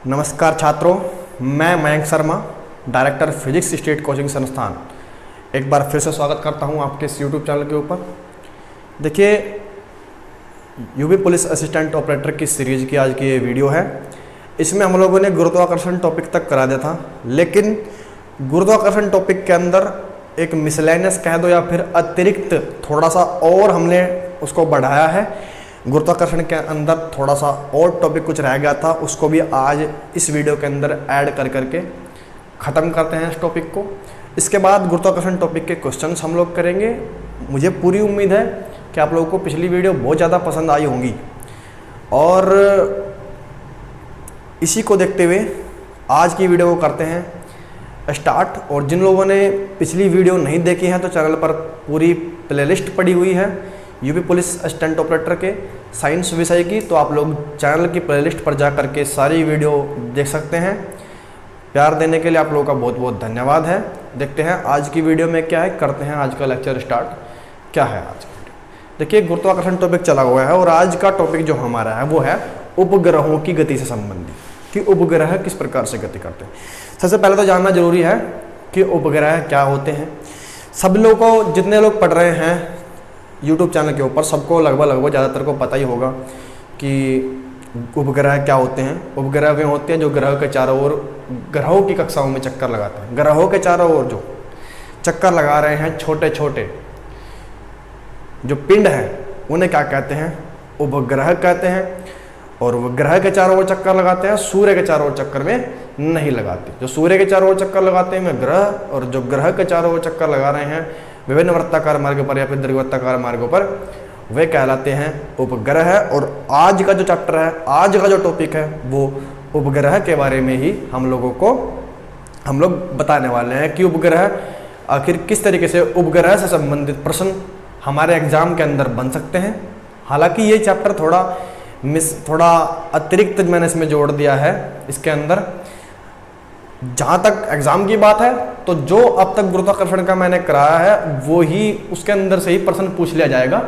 नमस्कार छात्रों, मैं Mayank Sharma, director physics state coaching संस्थान, एक बार फिर से स्वागत करता हूं आपके इस यूट्यूब चैनल के ऊपर। देखिए, यूपी पुलिस असिस्टेंट ऑपरेटर की सीरीज की आज की ये वीडियो है। इसमें हम लोगों ने गुरुत्वाकर्षण टॉपिक तक करा दिया था, लेकिन गुरुत्वाकर्षण टॉपिक के अंदर एक मिसलेनियस कह दो या फिर अतिरिक्त थोड़ा सा और हमने उसको बढ़ाया है। गुरुत्वाकर्षण के अंदर थोड़ा सा और टॉपिक कुछ रह गया था, उसको भी आज इस वीडियो के अंदर ऐड कर करके ख़त्म करते हैं इस टॉपिक को। इसके बाद गुरुत्वाकर्षण टॉपिक के क्वेश्चंस हम लोग करेंगे। मुझे पूरी उम्मीद है कि आप लोगों को पिछली वीडियो बहुत ज़्यादा पसंद आई होंगी, और इसी को देखते हुए आज की वीडियो को करते हैं स्टार्ट। और जिन लोगों ने पिछली वीडियो नहीं देखी है तो चैनल पर पूरी प्लेलिस्ट पड़ी हुई है यूपी पुलिस असिस्टेंट ऑपरेटर के साइंस विषय की, तो आप लोग चैनल की प्लेलिस्ट पर जा करके सारी वीडियो देख सकते हैं। प्यार देने के लिए आप लोगों का बहुत बहुत धन्यवाद है। देखते हैं आज की वीडियो में क्या है, करते हैं आज का लेक्चर स्टार्ट। क्या है आज की वीडियो? देखिए, गुरुत्वाकर्षण टॉपिक चला हुआ है और आज का टॉपिक जो हमारा है वो है उपग्रहों की गति से संबंधित, कि उपग्रह किस प्रकार से गति करते हैं। सबसे पहले तो जानना जरूरी है कि उपग्रह क्या होते हैं। सब लोगों को, जितने लोग पढ़ रहे हैं यूट्यूब चैनल के ऊपर, सबको लगभग ज़्यादातर को पता ही होगा कि उपग्रह क्या होते हैं। उपग्रह वे होते हैं जो ग्रह के चारों ओर, ग्रहों की कक्षाओं में चक्कर लगाते हैं। ग्रहों के चारों ओर जो चक्कर लगा रहे हैं छोटे छोटे जो पिंड हैं, उन्हें क्या कहते हैं? उपग्रह कहते हैं। और वो ग्रह के चारों ओर चक्कर लगाते हैं, सूर्य के चारों ओर चक्कर में नहीं लगाते। जो सूर्य के चारों ओर चक्कर लगाते हैं वे ग्रह, और जो ग्रह के चारों ओर चक्कर लगा रहे हैं विभिन्न वृत्ताकार मार्गों पर या फिर दीर्घवृत्ताकार मार्गों पर, वे कहलाते हैं उपग्रह। और आज का जो चैप्टर है, आज का जो टॉपिक है, वो उपग्रह के बारे में ही हम लोग बताने वाले हैं कि उपग्रह आखिर किस तरीके से उपग्रह से संबंधित प्रश्न हमारे एग्जाम के अंदर बन सकते हैं। हालांकि ये चैप्टर थोड़ा अतिरिक्त मैंने इसमें जोड़ दिया है। इसके अंदर जहाँ तक एग्जाम की बात है तो जो अब तक गुरुत्वाकर्षण का मैंने कराया है वो ही, उसके अंदर से ही प्रश्न पूछ लिया जाएगा।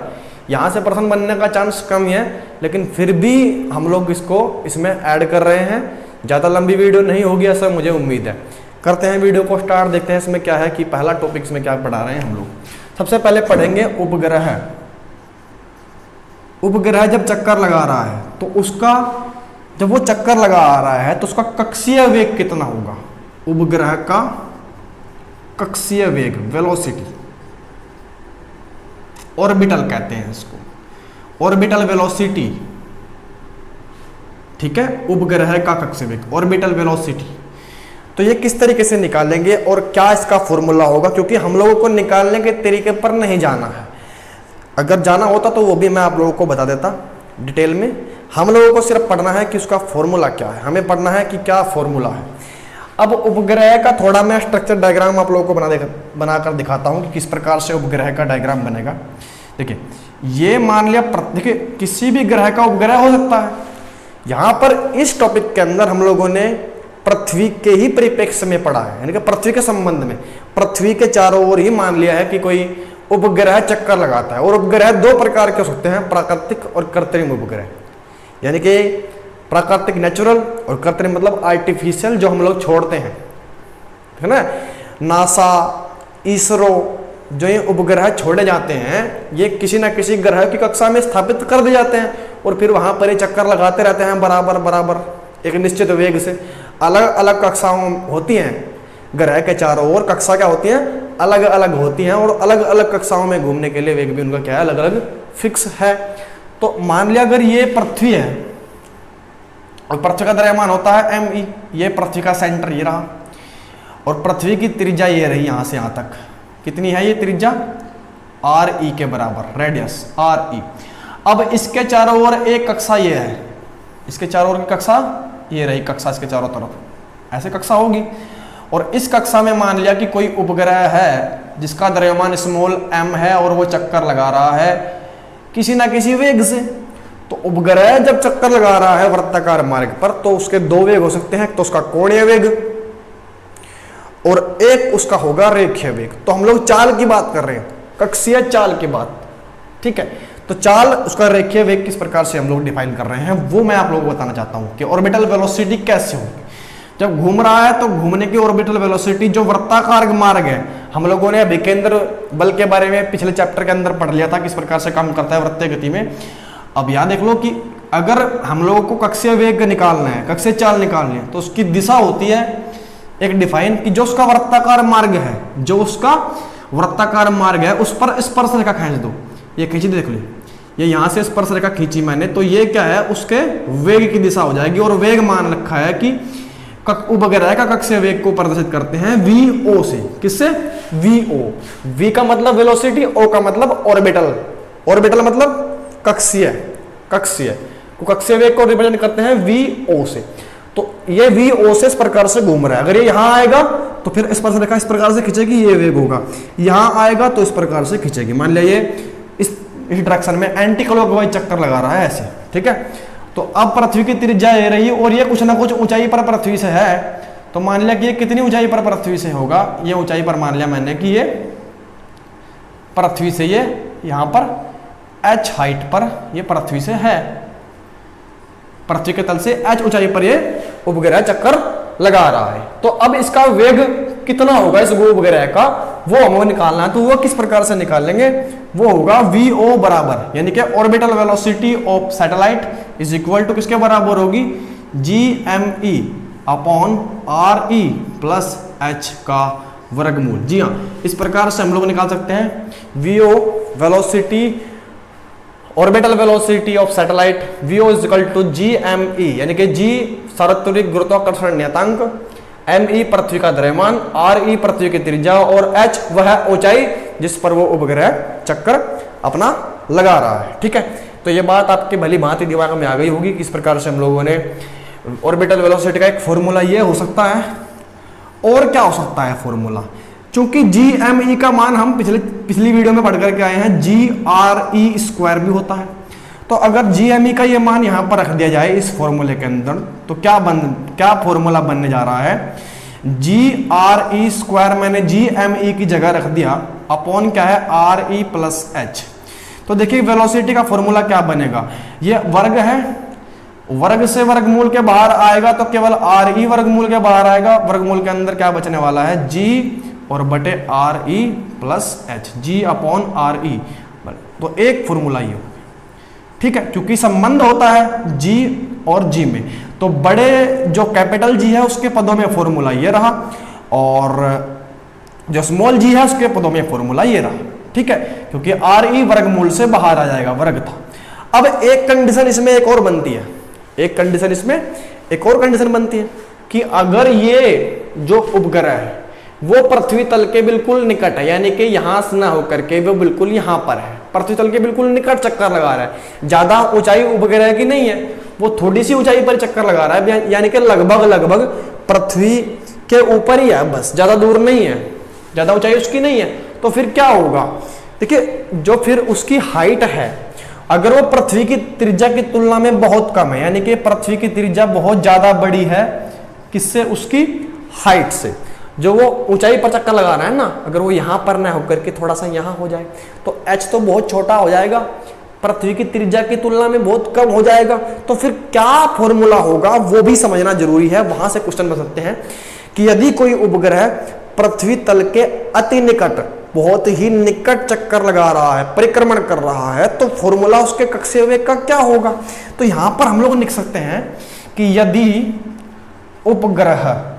यहाँ से प्रश्न बनने का चांस कम ही है, लेकिन फिर भी हम लोग इसमें ऐड कर रहे हैं। ज़्यादा लंबी वीडियो नहीं होगी ऐसा मुझे उम्मीद है। करते हैं वीडियो को स्टार्ट, देखते हैं इसमें क्या है कि पहला टॉपिक इसमें क्या पढ़ा रहे हैं हम लोग। सबसे पहले पढ़ेंगे उपग्रह। उपग्रह जब चक्कर लगा रहा है तो जब वो चक्कर लगा आ रहा है तो उसका कक्षीय वेग कितना होगा? उपग्रह का कक्षीय वेग, वेलोसिटी, ऑर्बिटल कहते हैं इसको, ऑर्बिटल वेलोसिटी। ठीक है, उपग्रह का कक्षीय वेग, ऑर्बिटल वेलोसिटी। तो ये किस तरीके से निकालेंगे और क्या इसका फॉर्मूला होगा, क्योंकि हम लोगों को निकालने के तरीके पर नहीं जाना है। अगर जाना होता तो वो भी मैं आप लोगों को बता देता डिटेल में। हम लोगों को सिर्फ पढ़ना है कि उसका फॉर्मूला क्या है, हमें पढ़ना है कि क्या फॉर्मूला है। अब उपग्रह का थोड़ा मैं स्ट्रक्चर डायग्राम आप लोगों को बनाकर दिखाता हूं कि किस प्रकार से उपग्रह का डायग्राम बनेगा। देखिए, ये मान लिया, देखिए किसी भी ग्रह का उपग्रह हो सकता है। यहाँ पर इस टॉपिक के अंदर हम लोगों ने पृथ्वी के ही परिप्रेक्ष्य में पढ़ा है, यानी कि पृथ्वी के संबंध में, पृथ्वी के चारों ओर ही मान लिया है कि कोई उपग्रह चक्कर लगाता है। और उपग्रह दो प्रकार के हो सकते हैं, प्राकृतिक और कृत्रिम उपग्रह। यानी कि प्राकृतिक नेचुरल, और कृत्रिम मतलब आर्टिफिशियल, जो हम लोग छोड़ते हैं, है ना। नासा, इसरो, जो ये उपग्रह छोड़े जाते हैं, ये किसी ना किसी ग्रह की कक्षा में स्थापित कर दिए जाते हैं और फिर वहां पर ये चक्कर लगाते रहते हैं बराबर एक निश्चित वेग से। अलग अलग कक्षाओं होती हैं ग्रह के चारों ओर, कक्षा क्या होती है? अलग अलग होती हैं, और अलग अलग कक्षाओं में घूमने के लिए वेग भी उनका क्या है? अलग अलग फिक्स है। तो मान लिया अगर ये पृथ्वी है और पृथ्वी का द्रव्यमान होता है m e, ये पृथ्वी का सेंटर ये रहा, और पृथ्वी की त्रिज्या ये रही यहां से यहां तक। कितनी है ये त्रिज्या? r e के बराबर, रेडियस r e। अब इसके चारों ओर एक कक्षा ये है, इसके चारों ओर की कक्षा ये रही, कक्षा इसके चारों तरफ ऐसे कक्षा होगी। और इस कक्षा में मान लिया कि कोई उपग्रह है जिसका द्रव्यमान स्मॉल m है और वो चक्कर लगा रहा है किसी ना किसी वेग से। तो उपग्रह जब चक्कर लगा रहा है वृत्ताकार मार्ग पर तो उसके दो वेग हो सकते हैं, तो उसका कोणीय वेग और एक उसका होगा रेखीय वेग। तो हम लोग चाल की बात कर रहे हैं, कक्षीय चाल की बात। ठीक है, तो चाल उसका रेखीय वेग किस प्रकार से हम लोग डिफाइन कर रहे हैं वो मैं आप लोगों को बताना चाहता हूं कि ऑर्बिटल वेलोसिटी कैसे होगी। जब घूम रहा है तो घूमने की ऑर्बिटल वेलोसिटी जो वृत्ताकार मार्ग है, हम लोगों ने अभिकेंद्र बल के बारे में पिछले चैप्टर के अंदर पढ़ लिया था किस प्रकार से काम करता है वृत्तीय गति में। अब यहां देख लो कि अगर हम लोगों को कक्षीय वेग निकालना है, कक्षीय चाल निकालनी है, तो उसकी दिशा होती है एक डिफाइन कि जो उसका वृत्ताकार मार्ग है, जो उसका वृत्ताकार मार्ग है उस पर स्पर्श रेखा खींच दो। ये खींची देख लो, ये यहां से स्पर्श रेखा खींची मैंने, तो ये क्या है उसके वेग की दिशा हो जाएगी। और वेग मान रखा है कि उपग्रह का कक्षीय वेग को प्रदर्शित करते हैं vo से। किससे? vo। v का मतलब वेलोसिटी, o का मतलब ऑर्बिटल। ऑर्बिटल मतलब कक्षीय, कक्षीय वेग को रिप्रेजेंट करते हैं vo से। तो ये vo से इस प्रकार से घूम रहा है। अगर ये यहां आएगा तो फिर स्पर्श रेखा इस प्रकार से खींचेगी, ये वेग होगा। यहां आएगा तो इस प्रकार से खींचेगी। मान लिया ये इस डायरेक्शन में एंटी क्लॉकवाइज चक्कर लगा रहा है ऐसे, ठीक है। तो अब पृथ्वी की त्रिज्या ये रही और ये कुछ ना कुछ ऊंचाई पर पृथ्वी से है, तो मान लिया कि ये कितनी ऊंचाई पर पृथ्वी से होगा। ये ऊंचाई पर मान लिया मैंने कि ये पृथ्वी से, ये यहां पर h हाइट पर ये पृथ्वी से है, पृथ्वी के तल से h ऊंचाई पर ये उपग्रह चक्कर लगा रहा है। तो अब इसका वेग कितना होगा इस उपग्रह का, वो हमें निकालना है। तो वो किस प्रकार से निकालेंगे, वो होगा vo बराबर, यानी कि orbital velocity of satellite is equal to किसके बराबर होगी, gme upon re plus h का वर्गमूल। जी हाँ, इस प्रकार से हम लोग निकाल सकते हैं vo velocity, orbital velocity of satellite vo is equal to gme, यानी कि g सार्वत्रिक गुरुत्वाकर्षण नियतांक, me पृथ्वी का द्रव्यमान, re पृथ्वी की त्रिज्या और h वह ऊंचाई जिस पर वो उपग्रह चक्कर अपना लगा रहा है, ठीक है। तो ये बात आपके भली भांति दिमाग में आ गई होगी किस प्रकार से हम लोगों ने ऑर्बिटल वेलोसिटी का एक फॉर्मूला ये हो सकता है। और क्या हो सकता है फॉर्मूला, चूंकि gme का मान हम पिछली वीडियो में पढ़ करके आए हैं, gre स्क्वायर भी होता है। तो अगर gme का ये मान यहां पर रख दिया जाए इस फॉर्मूले के अंदर, तो क्या फॉर्मूला बनने जा रहा है, gre स्क्वायर मैंने gme की जगह रख दिया अपॉन क्या है re प्लस h। तो देखिए वेलोसिटी का फॉर्मूला क्या बनेगा, ये वर्ग है, वर्ग से वर्गमूल के बाहर आएगा तो केवल re वर्गमूल के बाहर आएगा, वर्गमूल के अंदर क्या बचने वाला है, g और बटे re plus h, g upon re। तो एक फॉर्मूला ये, ठीक है, क्योंकि संबंध होता है g और g में, तो बड़े जो कैपिटल G है उसके पदों में फॉर्मूला ये रहा और जो स्मॉल g है उसके पदों में फॉर्मूला ये रहा, ठीक है, क्योंकि re वर्गमूल से बाहर आ जाएगा, वर्ग था। अब एक कंडीशन इसमें एक और बनती है, एक कंडीशन इसमें एक और कंडीशन बनती है कि अगर ये जो उपग्रह है वो पृथ्वी तल के बिल्कुल निकट है, यानी कि यहां से ना होकर के वो बिल्कुल यहां पर है, पृथ्वी तल के बिल्कुल निकट चक्कर लगा रहा है, ज्यादा ऊंचाई उपग्रह की नहीं है, वो थोड़ी सी ऊंचाई पर चक्कर लगा रहा है, यानी कि लगभग पृथ्वी के ऊपर ही है, बस ज्यादा दूर नहीं है, ज्यादा ऊंचाई उसकी नहीं है। तो फिर क्या होगा, देखिए जो फिर उसकी हाइट है, अगर वो पृथ्वी की त्रिज्या की तुलना में बहुत कम है, यानी कि पृथ्वी की त्रिज्या बहुत ज्यादा बड़ी है किससे, उसकी हाइट से, जो वो ऊंचाई पर चक्कर लगा रहा है ना, अगर वो यहां पर ना होकर के थोड़ा सा यहां हो जाए तो h तो बहुत छोटा हो जाएगा, पृथ्वी की त्रिज्या की तुलना में बहुत कम हो जाएगा। तो फिर क्या फॉर्मूला होगा वो भी समझना जरूरी है। वहां से क्वेश्चन बन सकते हैं कि यदि कोई उपग्रह पृथ्वी तल के अति निकट, बहुत ही निकट चक्कर लगा रहा है, परिक्रमण कर रहा है, तो फॉर्मूला उसके कक्षीय वेग का क्या होगा। तो यहां पर हम लोग लिख सकते हैं कि यदि उपग्रह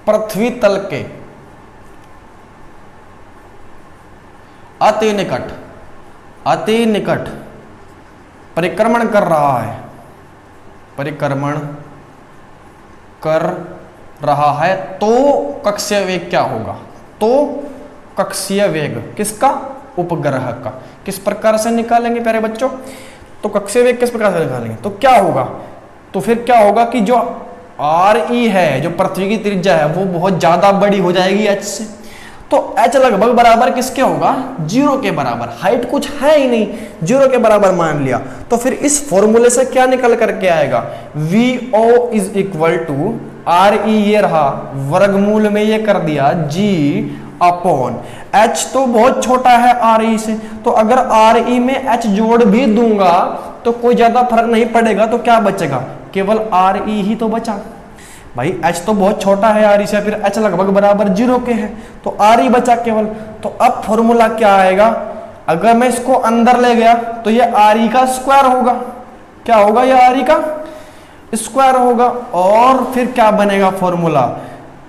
पृथ्वी तल के अति निकट परिक्रमण कर रहा है, परिक्रमण कर रहा है, तो कक्षीय वेग क्या होगा, तो कक्षीय वेग किसका, उपग्रह का। किस प्रकार से निकालेंगे प्यारे बच्चों, तो कक्षीय वेग किस प्रकार से निकालेंगे, तो क्या होगा, तो फिर क्या होगा कि जो re है, जो पृथ्वी की त्रिज्या है, वो बहुत ज्यादा बड़ी हो जाएगी h से, तो h लगभग बराबर किसके होगा, 0 के बराबर। हाइट कुछ है ही नहीं, 0 के बराबर मान लिया, तो फिर इस फॉर्मूले से क्या निकल करके आएगा, vo is equal to re ये रहा, वर्गमूल में ये कर दिया g अपॉन h तो बहुत छोटा है re से, तो अगर re में h जोड़ भी दूंगा तो कोई ज्यादा फर्क नहीं पड़ेगा, तो क्या बचेगा, केवल re ही तो बचा भाई। h तो बहुत छोटा है re से, फिर h लगभग बराबर 0 के है, तो re बचा केवल। तो अब फॉर्मूला क्या आएगा, अगर मैं इसको अंदर ले गया तो ये re का स्क्वायर होगा, क्या होगा, ये re का स्क्वायर होगा। और फिर क्या बनेगा फॉर्मूला,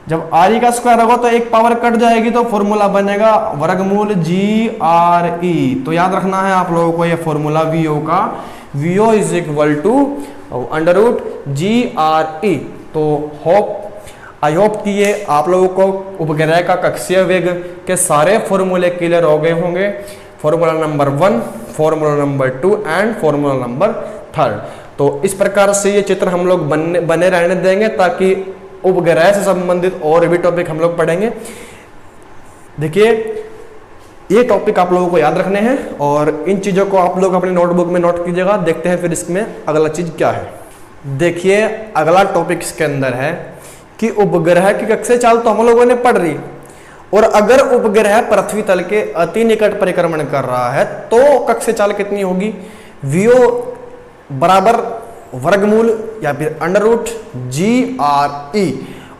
जब re का स्क्वायर होगा तो एक पावर कट जाएगी, तो फॉर्मूला बनेगा वर्गमूल GRE। तो याद रखना है आप लोगों को ये फॉर्मूला VO का, VO is equal to under root GRE। तो आई होप कि ये आप लोगों को उपग्रह का कक्षीय वेग के सारे फॉर्मूले क्लियर हो गए होंगे, formula number 1, formula number 2 and formula number 3। तो इस प्रकार से ये चित्र हम लोग बने रहने देंगे, ताकि उपग्रह से संबंधित और भी टॉपिक हम लोग पढ़ेंगे। देखिए ये टॉपिक आप लोगों को याद रखने हैं और इन चीज़ों को आप लोग अपनी नोटबुक में नोट कीजिएगा। देखते हैं फिर इसमें अगला चीज़ क्या है। देखिए अगला टॉपिक इसके अंदर है कि उपग्रह की कक्षीय चाल तो हम लोगों ने पढ़ ली, और अगर उपग्रह पृथ्वी तल के अति निकट परिक्रमण कर रहा है तो कक्षीय चाल कितनी होगी, VO बराबर वर्गमूल या फिर अंडर रूट GRE।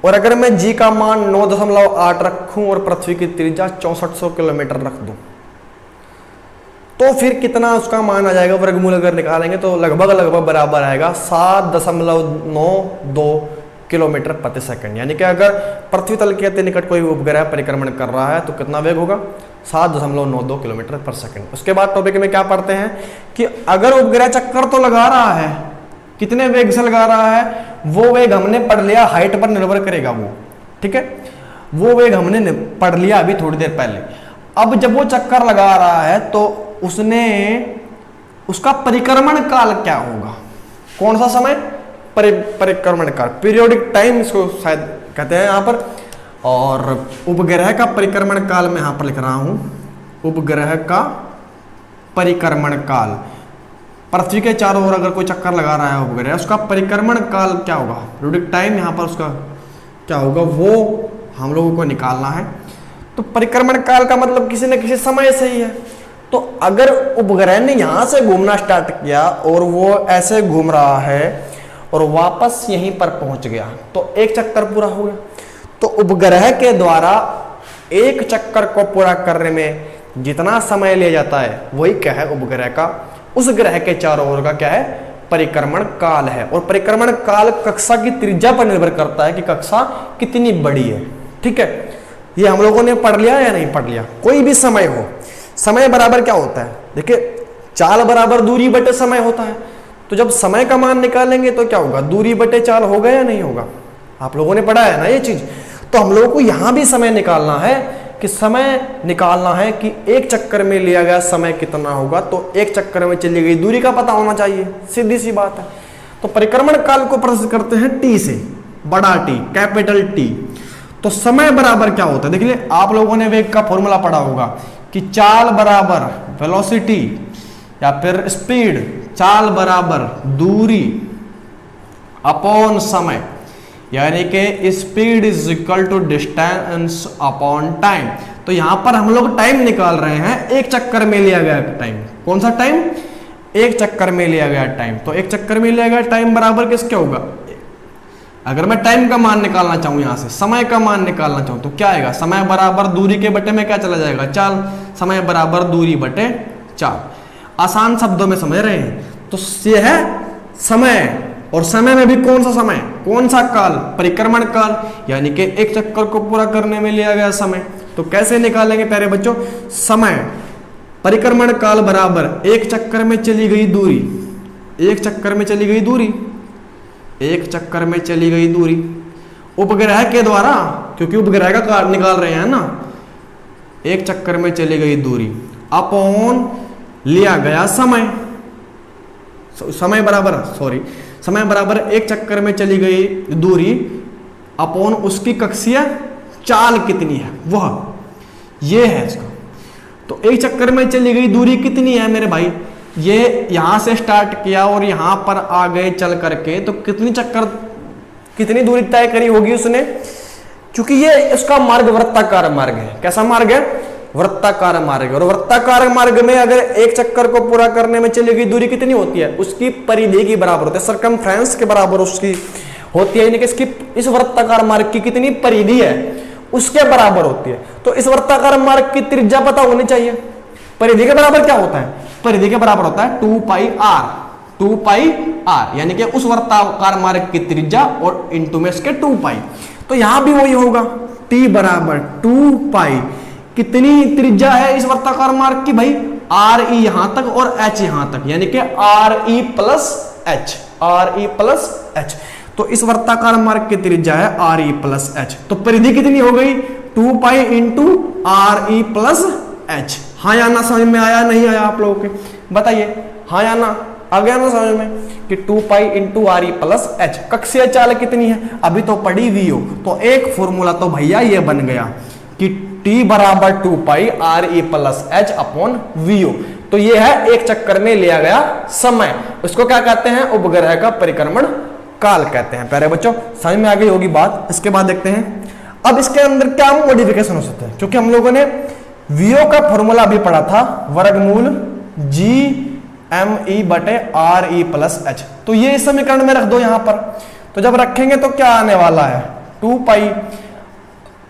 और अगर मैं G का मान 9.8 रखूं और पृथ्वी की त्रिज्या 6400 किलोमीटर रख दूं, तो फिर कितना उसका मान आ जाएगा, वर्गमूल अगर निकालेंगे तो लगभग बराबर आएगा 7.92 किलोमीटर प्रति सेकंड। यानी कि अगर पृथ्वी तल के अति निकट कोई उपग्रह परिक्रमण कर रहा है तो कितना वेग होगा, 7.92 किलोमीटर पर सेकंड। उसके बाद टॉपिक में क्या पढ़ते हैं कि अगर उपग्रह चक्कर तो लगा रहा है, कितने वेग से लगा रहा है, वो वेग हमने पढ़ लिया, हाइट पर निर्भर करेगा वो, ठीक है, वो वेग हमने पढ़ लिया अभी थोड़ी देर पहले। अब जब वो चक्कर लगा रहा है तो उसका परिक्रमण काल क्या होगा, कौन सा समय, परिक्रमण काल, पीरियोडिक टाइम इसको शायद कहते हैं यहाँ पर। और उपग्रह का परिक्रमण काल मैं यहाँ पर लिख रहा हूं, उपग्रह का परिक्रमण काल, पृथ्वी के चारों ओर अगर कोई चक्कर लगा रहा है उपग्रह, उसका परिक्रमण काल क्या होगा, पीरियोडिक टाइम यहाँ पर उसका क्या होगा, वो हम लोगों को निकालना है। तो परिक्रमण काल का मतलब किसी न किसी समय से ही है। तो अगर उपग्रह ने यहां से घूमना स्टार्ट किया और वो ऐसे घूम रहा है और वापस यहीं पर पहुंच गया, तो एक चक्कर पूरा हो गया। तो उपग्रह के द्वारा एक चक्कर को पूरा करने में जितना समय लिया जाता है वही क्या है, उपग्रह का, उस ग्रह के चारों ओर का क्या है, परिक्रमण काल है। और परिक्रमण काल कक्षा की त्रिज्या पर निर्भर करता है कि कक्षा कितनी बड़ी है, ठीक है। ये हम लोगों ने पढ़ लिया या नहीं पढ़ लिया, कोई भी समय हो, समय बराबर क्या होता है, देखिए चाल बराबर दूरी बटे समय होता है। तो जब समय का मान निकालेंगे तो क्या होगा, दूरी बटे चाल होगा या नहीं होगा, आप लोगों ने पढ़ा है ना ये चीज। तो हम लोगों को यहां भी समय निकालना है कि समय निकालना है कि एक चक्कर में लिया गया समय कितना होगा, तो एक चक्कर में चली गई दूरी का पता होना चाहिए, सीधी सी बात है। तो परिक्रमण काल को प्रस्तुत करते हैं T से, बड़ा T, कैपिटल T। तो समय बराबर क्या होता है, देखिए आप लोगों ने वेग का फॉर्मूला पढ़ा होगा कि चाल बराबर वेलोसिटी या फिर स्पीड, चाल बराबर दूरी अपॉन समय, यानी कि speed is equal to distance upon time. तो यहां पर हम लोग टाइम निकाल रहे हैं, एक चक्कर में लिया गया टाइम, कौन सा टाइम, एक चक्कर में लिया गया टाइम। तो एक चक्कर में लिया गया टाइम बराबर किसके होगा, अगर मैं टाइम का मान निकालना चाहूं, यहां से समय का मान निकालना चाहूं तो क्या आएगा, समय बराबर दूरी के बटे में क्या चला जाएगा, चाल, समय बराबर दूरी बटे चाल। आसान शब्दों में समझ रहे हैं। तो ये है समय, और समय में भी कौन सा समय, कौन सा काल, परिक्रमण काल, यानी कि एक चक्कर को पूरा करने में लिया गया समय। तो कैसे निकालेंगे प्यारे बच्चों, समय परिक्रमण काल बराबर एक चक्कर में चली गई दूरी, एक चक्कर में चली गई दूरी, एक चक्कर में चली गई दूरी उपग्रह के द्वारा, क्योंकि उपग्रह का काल निकाल रहे हैं ना, एक चक्कर में चली गई दूरी अपॉन लिया गया समय, समय बराबर समय बराबर एक चक्कर में चली गई दूरी अपॉन उसकी कक्षीय चाल कितनी है, वह ये है इसका। तो एक चक्कर में चली गई दूरी कितनी है मेरे भाई, ये यहां से स्टार्ट किया और यहां पर आ गए चल करके, तो कितनी दूरी तय करी होगी उसने, क्योंकि ये उसका मार्ग वृत्ताकार मार्ग है। कैसा मार्ग है? वृत्ताकार मार्ग। और वृत्ताकार मार्ग में अगर एक चक्कर को पूरा करने में चली गई दूरी कितनी होती है? उसकी परिधि के बराबर होती है, सरकमफ्रेंस के बराबर उसकी होती है, यानी कि इसकी इस वृत्ताकार मार्ग की कितनी परिधि है उसके बराबर होती है। तो इस वृत्ताकार मार्ग की त्रिज्या पता होनी चाहिए। परिधि के बराबर क्या होता है? परिधि के बराबर होता है 2 पाई r, 2 पाई r, यानी कि उस वृत्ताकार मार्ग की त्रिज्या और इंटू में इसके 2 पाई। तो यहां भी वही होगा, t बराबर 2 पाई। कितनी त्रिज्या है इस वृत्ताकार मार्ग की भाई? r e यहां तक और h यहां तक, यानी कि r e plus h, r e plus h। तो इस वृत्ताकार मार्ग की त्रिज्या है r e प्लस h। तो परिधि कितनी हो गई? 2 pi into r e plus h। हाँ या ना समझ में आया? नहीं आया आप लोगों के? बताइए हाँ या ना? आ गया ना समझ में कि 2 pi into R E plus H. कक्षीय चाल कितनी है? अभी तो पढ़ी वी हो। तो एक फॉर्मूला तो भैया ये बन गया कि t बराबर 2 pi R E plus h upon v o. तो ये है एक चक्कर में लिया गया समय। उसको क्या कहते हैं? उपग्रह का परिक्रमण काल कहते हैं। प्यारे बच्चों समझ में आ गई होगी बात। इसके बाद देखते हैं अब इसके अंदर क्या मॉडिफिकेशन हो सकते हैं, क्योंकि हम लोगों ने वीओ का फॉर्मूला भी पढ़ा था, वर्गमूल जी एम ई बटे आर ई प्लस एच। तो ये इस समीकरण में रख दो यहां पर। तो जब रखेंगे तो क्या आने वाला है? 2 pi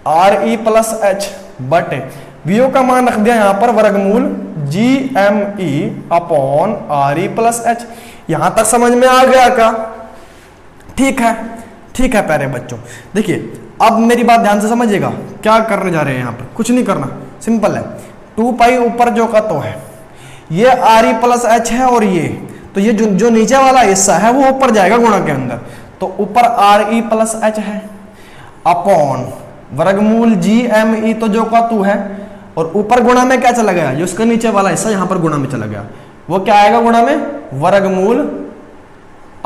R E plus H बटे वीओ का मान रख दिया यहां पर वर्गमूल G M E upon R ई प्लस एच। यहां तक समझ में आ गया क्या? ठीक है, ठीक है प्यारे बच्चों। देखिए अब मेरी बात ध्यान से समझिएगा। क्या करने जा रहे हैं यहां पर? कुछ नहीं करना, सिंपल है। 2 पाई ऊपर जो का तो है, ये आर ई प्लस एच है, और ये तो ये जो नीचे वाला हिस्सा है वो ऊपर जाएगा गुणा के अंदर। तो ऊपर आर ई प्लस एच है अपॉन वर्गमूल जी एम ई तो जो का तू है, और ऊपर गुणा में क्या चला गया? जो उसका नीचे वाला हिस्सा यहां पर गुणा में चला गया, वो क्या आएगा गुणा में? वर्गमूल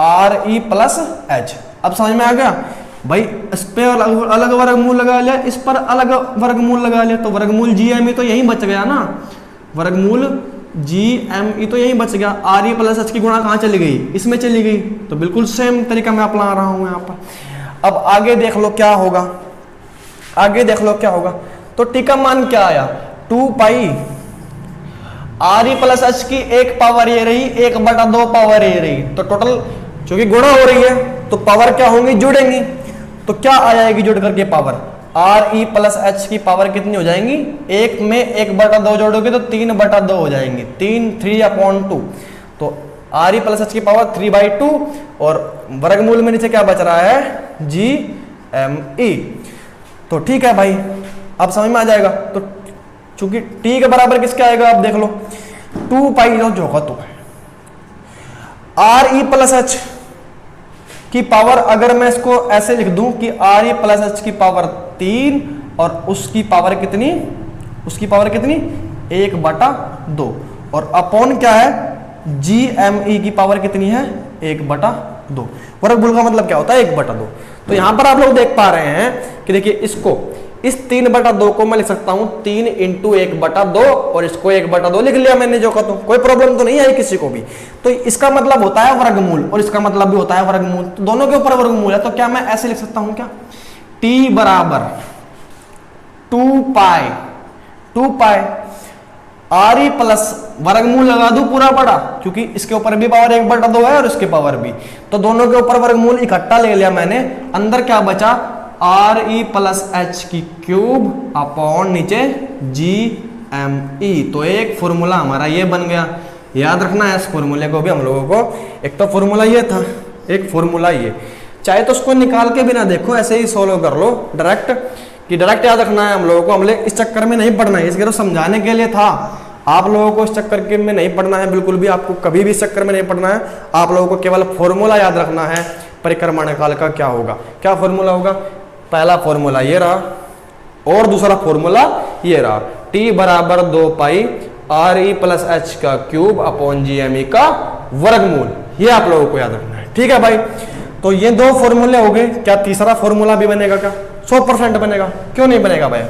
आर ई प्लस एच। अब समझ में आ गया भाई? इस पे अलग वर्गमूल लगा लिया, इस पर अलग वर्गमूल लगा लिया, तो वर्गमूल जी एम ई तो यही बच गया ना। वर्गमूल जी एम ई तो यही बच गया। आर ई प्लस एच की गुणा कहां चली गई? इसमें चली गई। तो बिल्कुल सेम तरीका मैं अपना रहा हूं यहां पर। अब आगे देख लो क्या होगा, आगे देख लो क्या होगा। तो टी का मान क्या आया? 2 pi R E plus H की एक पावर ये रही, 1/2 पावर ये रही। तो टोटल क्योंकि गुणा हो रही है तो पावर क्या होंगी? जुड़ेंगी। तो क्या आ जाएगी जुड़ करके power? R E plus H की पावर कितनी हो जाएंगी? 1 में 1/2 जोड़ोगे तो 3/2 हो जाएंगी। 3/2। तो आर ई प्लस एच की पावर 3/2, और वर्गमूल में नीचे क्या बच रहा है? G M E. तो ठीक है भाई, अब समझ में आ जाएगा। तो चूंकि टी के बराबर किसके आएगा? अब देख लो 2 पाई जो होगा तो आर ई प्लस एच की पावर, अगर मैं इसको ऐसे लिख दूं कि आर ई प्लस एच की पावर 3 और उसकी पावर कितनी? उसकी पावर कितनी? 1/2, और अपॉन क्या है? जी एम ई की पावर कितनी है? 1/2। वर्गमूल का मतलब क्या होता है? 1/2। तो यहां पर आप लोग देख पा रहे हैं कि देखिए इसको, इस 3/2 को मैं लिख सकता हूं 3 इंटू 1/2, और इसको 1/2 लिख लिया मैंने जो का तो। कोई प्रॉब्लम तो नहीं आई किसी को भी। तो इसका मतलब होता है वर्गमूल, और इसका मतलब भी होता है वर्गमूल। तो दोनों के ऊपर वर्गमूल है। तो क्या मैं ऐसे लिख सकता हूं क्या? t बराबर 2 पाई आर ई प्लस वर्गमूल लगा दूं पूरा बड़ा, क्योंकि इसके ऊपर भी पावर 1/2 है और इसके पावर भी। तो दोनों के ऊपर वर्गमूल इकट्ठा ले लिया मैंने। अंदर क्या बचा? आर ई प्लस एच की क्यूब अपॉन नीचे जी एम ई। तो एक फॉर्मूला हमारा ये बन गया। याद रखना है इस फॉर्मूले को भी हम लोगों को। एक तो फॉर्मूला ये था, एक फॉर्मूला ये। चाहे तो उसको निकाल के भी ना देखो, ऐसे ही सोल्व कर लो डायरेक्ट, कि डायरेक्ट याद रखना है हम लोगों को। हमने इस चक्कर में नहीं पढ़ना है, इसके तो समझाने के लिए था। आप लोगों को इस चक्कर के में नहीं पढ़ना है, बिल्कुल भी। आपको कभी भी इस चक्कर में नहीं पढ़ना है। आप लोगों को केवल फॉर्मूला याद रखना है परिक्रमण काल का क्या होगा। क्या फॉर्मूला होगा? पहला फॉर्मूला ये रहा, और दूसरा फॉर्मूला ये रहा, टी बराबर 2 pi R E plus H का cube upon G M E का वर्गमूल। ये आप लोगों को याद रखना है, ठीक है भाई। तो ये 2 फॉर्मूले हो गए। क्या तीसरा फॉर्मूला भी बनेगा क्या? 100% बनेगा। क्यों नहीं बनेगा भाई?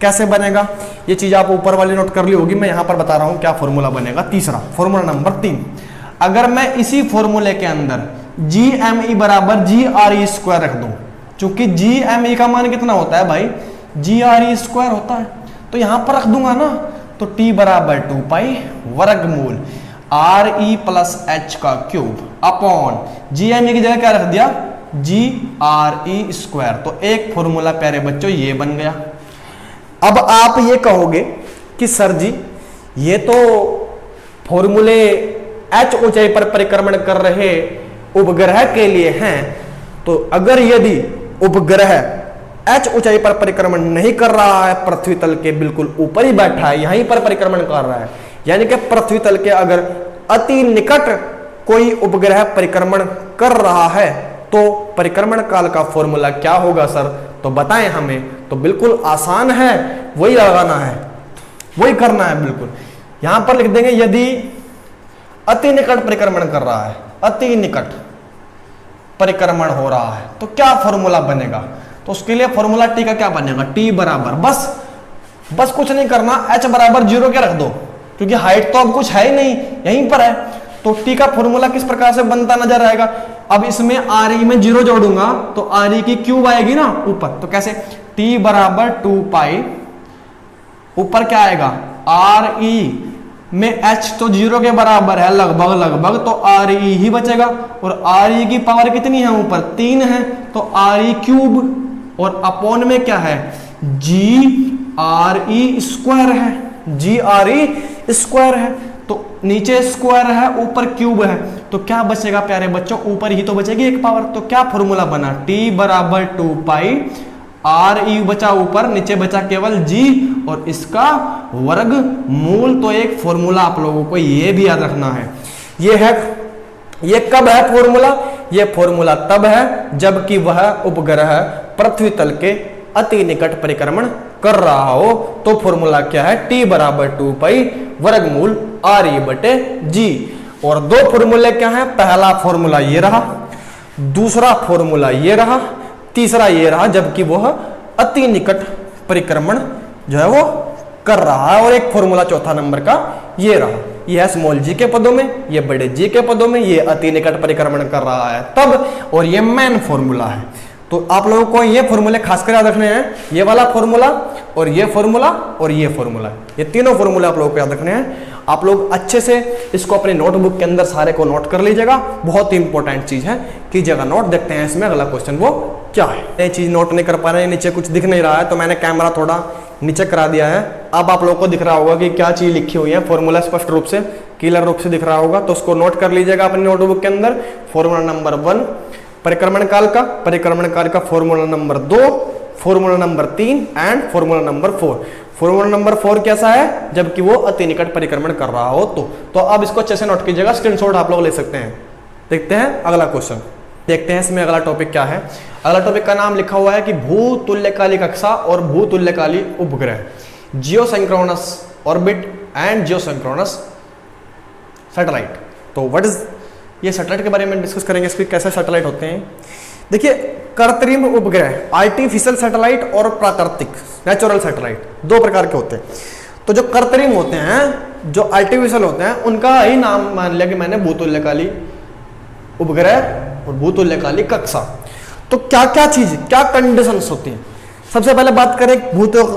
कैसे बनेगा? ये चीज आप ऊपर वाली नोट कर ली होगी। मैं यहां पर बता रहा हूं क्या फॉर्मूला बनेगा। तीसरा फॉर्मूला नंबर 3, अगर मैं इसी फॉर्मूले के अंदर जी एम ई बराबर जी आर ई स्क्वायर रख दूं, चूंकि जी एम ई का मान कितना होता है भाई, जी आर ई स्क्वायर होता है, तो यहां पर रख दूंगा ना, तो टी बराबर 2 पाई वर्गमूल आर ई प्लस एच का cube upon G M E की जगह क्या रख दिया, जी आर ई स्क्वायर। तो एक फॉर्मूला प्यारे बच्चों ये बन गया। अब आप ये कहोगे कि सर जी ये तो फॉर्मूले एच ऊंचाई पर परिक्रमण कर रहे उपग्रह के लिए हैं, तो अगर यदि उपग्रह एच ऊंचाई पर परिक्रमण नहीं कर रहा है, पृथ्वी तल के बिल्कुल ऊपर ही बैठा है, यहीं पर परिक्रमण कर रहा है, यानी कि पृथ्वी तल के अगर अति निकट कोई उपग्रह परिक्रमण कर रहा है, तो परिक्रमण काल का फॉर्मूला क्या होगा सर, तो बताएं हमें। तो बिल्कुल आसान है, वही लगाना है, वही करना है बिल्कुल। यहां पर लिख देंगे यदि अति निकट परिक्रमण कर रहा है, अति निकट परिक्रमण हो रहा है, तो क्या फॉर्मूला बनेगा, तो उसके लिए फॉर्मूला टी का क्या बनेगा, टी बराबर बस कुछ नहीं करना, एच बराबर 0 क्या रख दो, क्योंकि हाइट तो अब कुछ है ही नहीं, यहीं पर है। तो टी का फॉर्मूला किस प्रकार से बनता नजर आएगा, अब इसमें आर ई में 0 जोड़ूंगा तो आर ई की क्यूब आएगी ना ऊपर, तो कैसे, टी बराबर 2 पाई, ऊपर क्या आएगा आर ई में एच तो 0 के बराबर है लगभग, तो आर ई ही बचेगा, और आर ई की पावर कितनी है ऊपर 3 है, तो आर ई क्यूब, और अपॉन में क्या है जी आर ई स्क्वायर है, जी आर ई स्क्वायर है, तो नीचे स्क्वायर है ऊपर क्यूब है, तो क्या बचेगा प्यारे बच्चों, ऊपर ही तो बचेगी एक पावर। तो क्या फॉर्मूला बना, टी बराबर 2 पाई आर ई बचा ऊपर, नीचे बचा केवल जी और इसका वर्ग मूल। तो एक फॉर्मूला आप लोगों को ये भी याद रखना है, ये कब है फॉर्मूला, ये फॉर्मूला तब है जबकि वह उपग्रह पृथ्वी तल के अति निकट परिक्रमण कर रहा हो। तो फॉर्मूला क्या है, टी बराबर 2 पाई वर्गमूल आर ई बटे जी। और दो फॉर्मूले क्या है, पहला फॉर्मूला ये रहा, दूसरा फॉर्मूला ये रहा, तीसरा ये रहा जबकि वह अति निकट परिक्रमण जो है वो कर रहा है, और एक फॉर्मूला चौथा नंबर का ये रहा, ये है स्मॉल जी के पदों में, ये बड़े जी के पदों में, ये अति निकट परिक्रमण कर रहा है तब, और ये मेन फॉर्मूला है। तो आप लोगों को ये फॉर्मूले खासकर याद रखने हैं, ये वाला फॉर्मूला और ये फॉर्मूला और ये फॉर्मूला, ये तीनों फॉर्मूले आप लोगों को याद रखने हैं। आप लोग अच्छे से इसको अपने नोटबुक के अंदर सारे को नोट कर लीजिएगा, बहुत ही इंपॉर्टेंट चीज है, कीजिएगा नोट। देखते हैं इसमें अगला क्वेश्चन वो क्या है। ये चीज नोट नहीं कर पा रहे हैं, नीचे कुछ दिख नहीं रहा है, तो मैंने कैमरा थोड़ा नीचे करा दिया है। अब आप लोगों को दिख रहा होगा कि क्या चीज लिखी हुई है, फॉर्मूला स्पष्ट रूप से क्लियर रूप से दिख रहा होगा, तो उसको नोट कर लीजिएगा अपने नोटबुक के अंदर। फॉर्मूला नंबर 1 परिक्रमण काल का formula number 2, formula number 3 and formula number 4। Formula number 4 कैसा है, जबकि वो अति निकट परिक्रमण कर रहा हो तो अब इसको अच्छे से नोट कीजिएगा, स्क्रीनशॉट आप लोग ले सकते हैं। देखते हैं अगला क्वेश्चन, देखते हैं इसमें अगला टॉपिक क्या है। अगला टॉपिक का नाम लिखा हुआ है कि भूतुल्यकाली कक्षा और भूतुल्यकाली उपग्रह, geosynchronous orbit and geosynchronous satellite. तो व्हाट इज ये सैटेलाइट के बारे में डिस्कस करेंगे, इसके कैसे सैटेलाइट होते हैं। देखिए कृत्रिम उपग्रह, आर्टिफिशियल सैटेलाइट और प्राकृतिक नेचुरल सैटेलाइट, दो प्रकार के होते हैं। तो जो कृत्रिम होते हैं, जो आर्टिफिशियल होते हैं, उनका ही नाम मान लिया कि मैंने भूतुल्यकाली उपग्रह और भूतुल्यकाली कक्षा। तो क्या क्या चीज, क्या कंडीशंस होती हैं। सबसे पहले बात करें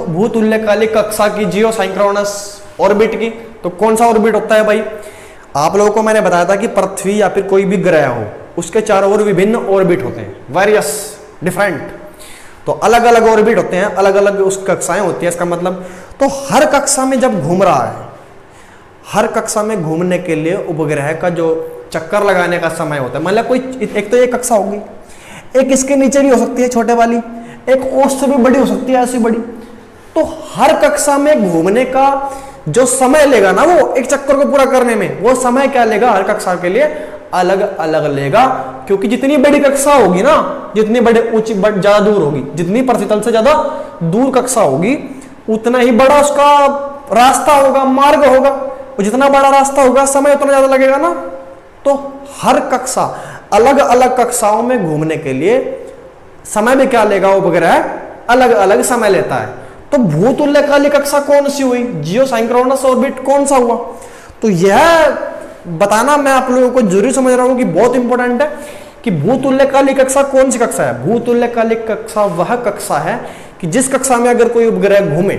भूतुल्यकाली कक्षा की, जियोसिंक्रोनस ऑर्बिट की। तो कौन सा ऑर्बिट होता है भाई, आप लोगों को मैंने बताया था कि पृथ्वी या फिर कोई भी ग्रह हो, उसके चारों ओर विभिन्न ऑर्बिट होते हैं, वेरियस डिफरेंट। तो अलग अलग ऑर्बिट होते हैं, अलग अलग उस कक्षाएं होती हैं। इसका मतलब तो हर कक्षा में जब घूम रहा है, हर कक्षा में घूमने के लिए उपग्रह का जो चक्कर लगाने का समय होता है, मतलब कोई एक तो ये कक्षा होगी, एक इसके नीचे भी हो सकती है छोटे वाली, एक उससे भी बड़ी हो सकती है ऐसी बड़ी। तो हर कक्षा में घूमने का जो समय लेगा ना, वो एक चक्कर को पूरा करने में, वो समय क्या लेगा हर कक्षा के लिए अलग अलग लेगा। क्योंकि जितनी बड़ी कक्षा होगी ना, जितनी बड़े ऊंची ज्यादा दूर होगी, जितनी पृथ्वी तल से ज्यादा दूर कक्षा होगी, उतना ही बड़ा उसका रास्ता होगा, मार्ग होगा। वो जितना बड़ा रास्ता होगा, समय उतना ज्यादा लगेगा ना। तो हर कक्षा अलग अलग कक्षाओं में घूमने के लिए समय भी क्या लेगा, उपग्रह अलग अलग समय लेता है। तो भूतुल्यकाली कक्षा कौन सी हुई, जियोसिंक्रोनस ऑर्बिट कौन सा हुआ। तो यह बताना मैं आप लोगों को जरूरी समझ रहा हूं कि बहुत इंपॉर्टेंट है कि भूतुल्यकाली कक्षा कौन सी कक्षा है। भूतुल्यकाली कक्षा वह कक्षा है कि जिस कक्षा में अगर कोई उपग्रह घूमे,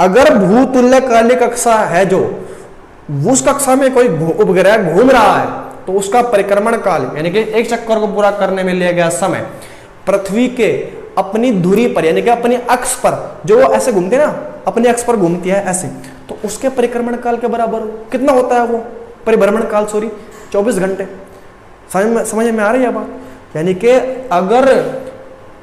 अगर भूतुल्यकाली कक्षा है जो उस कक्षा में कोई उपग्रह घूम रहा है तो उसका परिक्रमण काल यानी कि एक चक्कर को पूरा करने में लिया गया समय पृथ्वी के अपनी धुरी पर यानी कि अपनी अक्ष पर, जो वो ऐसे घूमती है ना, अपनी अक्ष पर घूमती है ऐसे, तो उसके परिक्रमण काल के बराबर कितना होता है वो परिभ्रमण काल, 24 घंटे। समझ में आ रही है बात। यानी कि अगर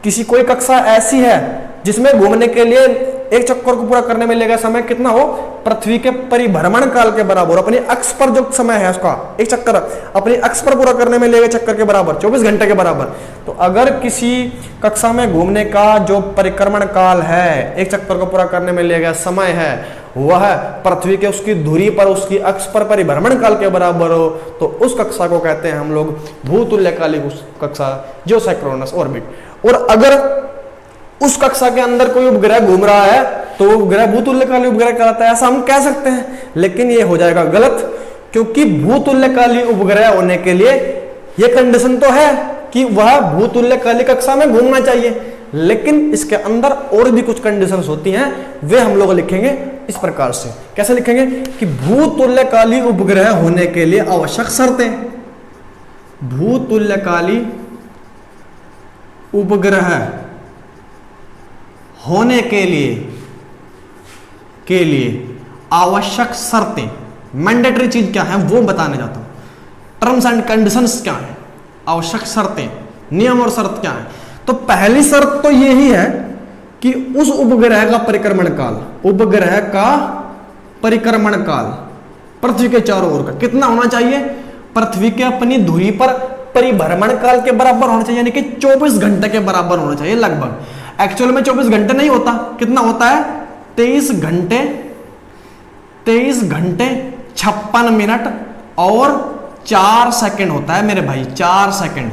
किसी कोई कक्षा ऐसी है जिसमें घूमने के लिए एक चक्कर को पूरा करने में लगेगा समय कितना हो, पृथ्वी के परिभ्रमण काल के बराबर, अपनी अक्ष पर जो समय है उसका एक चक्कर अपनी अक्ष पर पूरा करने में लगेगा चक्कर के बराबर, 24 घंटे के बराबर। तो अगर किसी कक्षा में घूमने का जो परिक्रमण काल है, एक चक्कर को पूरा करने में लगेगा समय है, वह पृथ्वी के उसकी धुरी पर उसकी अक्ष पर परिभ्रमण काल के बराबर हो, तो उस कक्षा को कहते हैं हम लोग भूतुल्यकालिक कक्षा, जियोसाइक्रोनस ऑर्बिट। और अगर उस कक्षा के अंदर कोई उपग्रह घूम रहा है तो उपग्रह भूतुल्यकाली उपग्रह कहलाता है, ऐसा हम कह सकते हैं। लेकिन ये हो जाएगा गलत, क्योंकि भूतुल्यकाली उपग्रह होने के लिए यह कंडीशन तो है कि वह भूतुल्यकाली कक्षा में घूमना चाहिए, लेकिन इसके अंदर और भी कुछ कंडीशंस होती हैं, वे हम लोग लिखेंगे इस प्रकार से। कैसे लिखेंगे कि भूतुल्यकाली उपग्रह होने के लिए आवश्यक शर्तें, भूतुल्यकाली उपग्रह होने के लिए आवश्यक शर्तें, मैंडेटरी चीज क्या है वो बताने जाता हूं। टर्म्स एंड कंडीशंस क्या है, आवश्यक शर्तें, नियम और शर्त क्या है। तो पहली शर्त तो यही है कि उस उपग्रह का परिक्रमण काल, उपग्रह का परिक्रमण काल पृथ्वी के चारों ओर का कितना होना चाहिए, पृथ्वी के अपनी धुरी पर परिभ्रमण काल के बराबर होना चाहिए, यानी कि 24 घंटे के बराबर होना चाहिए लगभग। एक्चुअल में 24 घंटे नहीं होता, कितना होता है 23 घंटे 56 मिनट और 4 सेकंड होता है मेरे भाई, 4 सेकंड।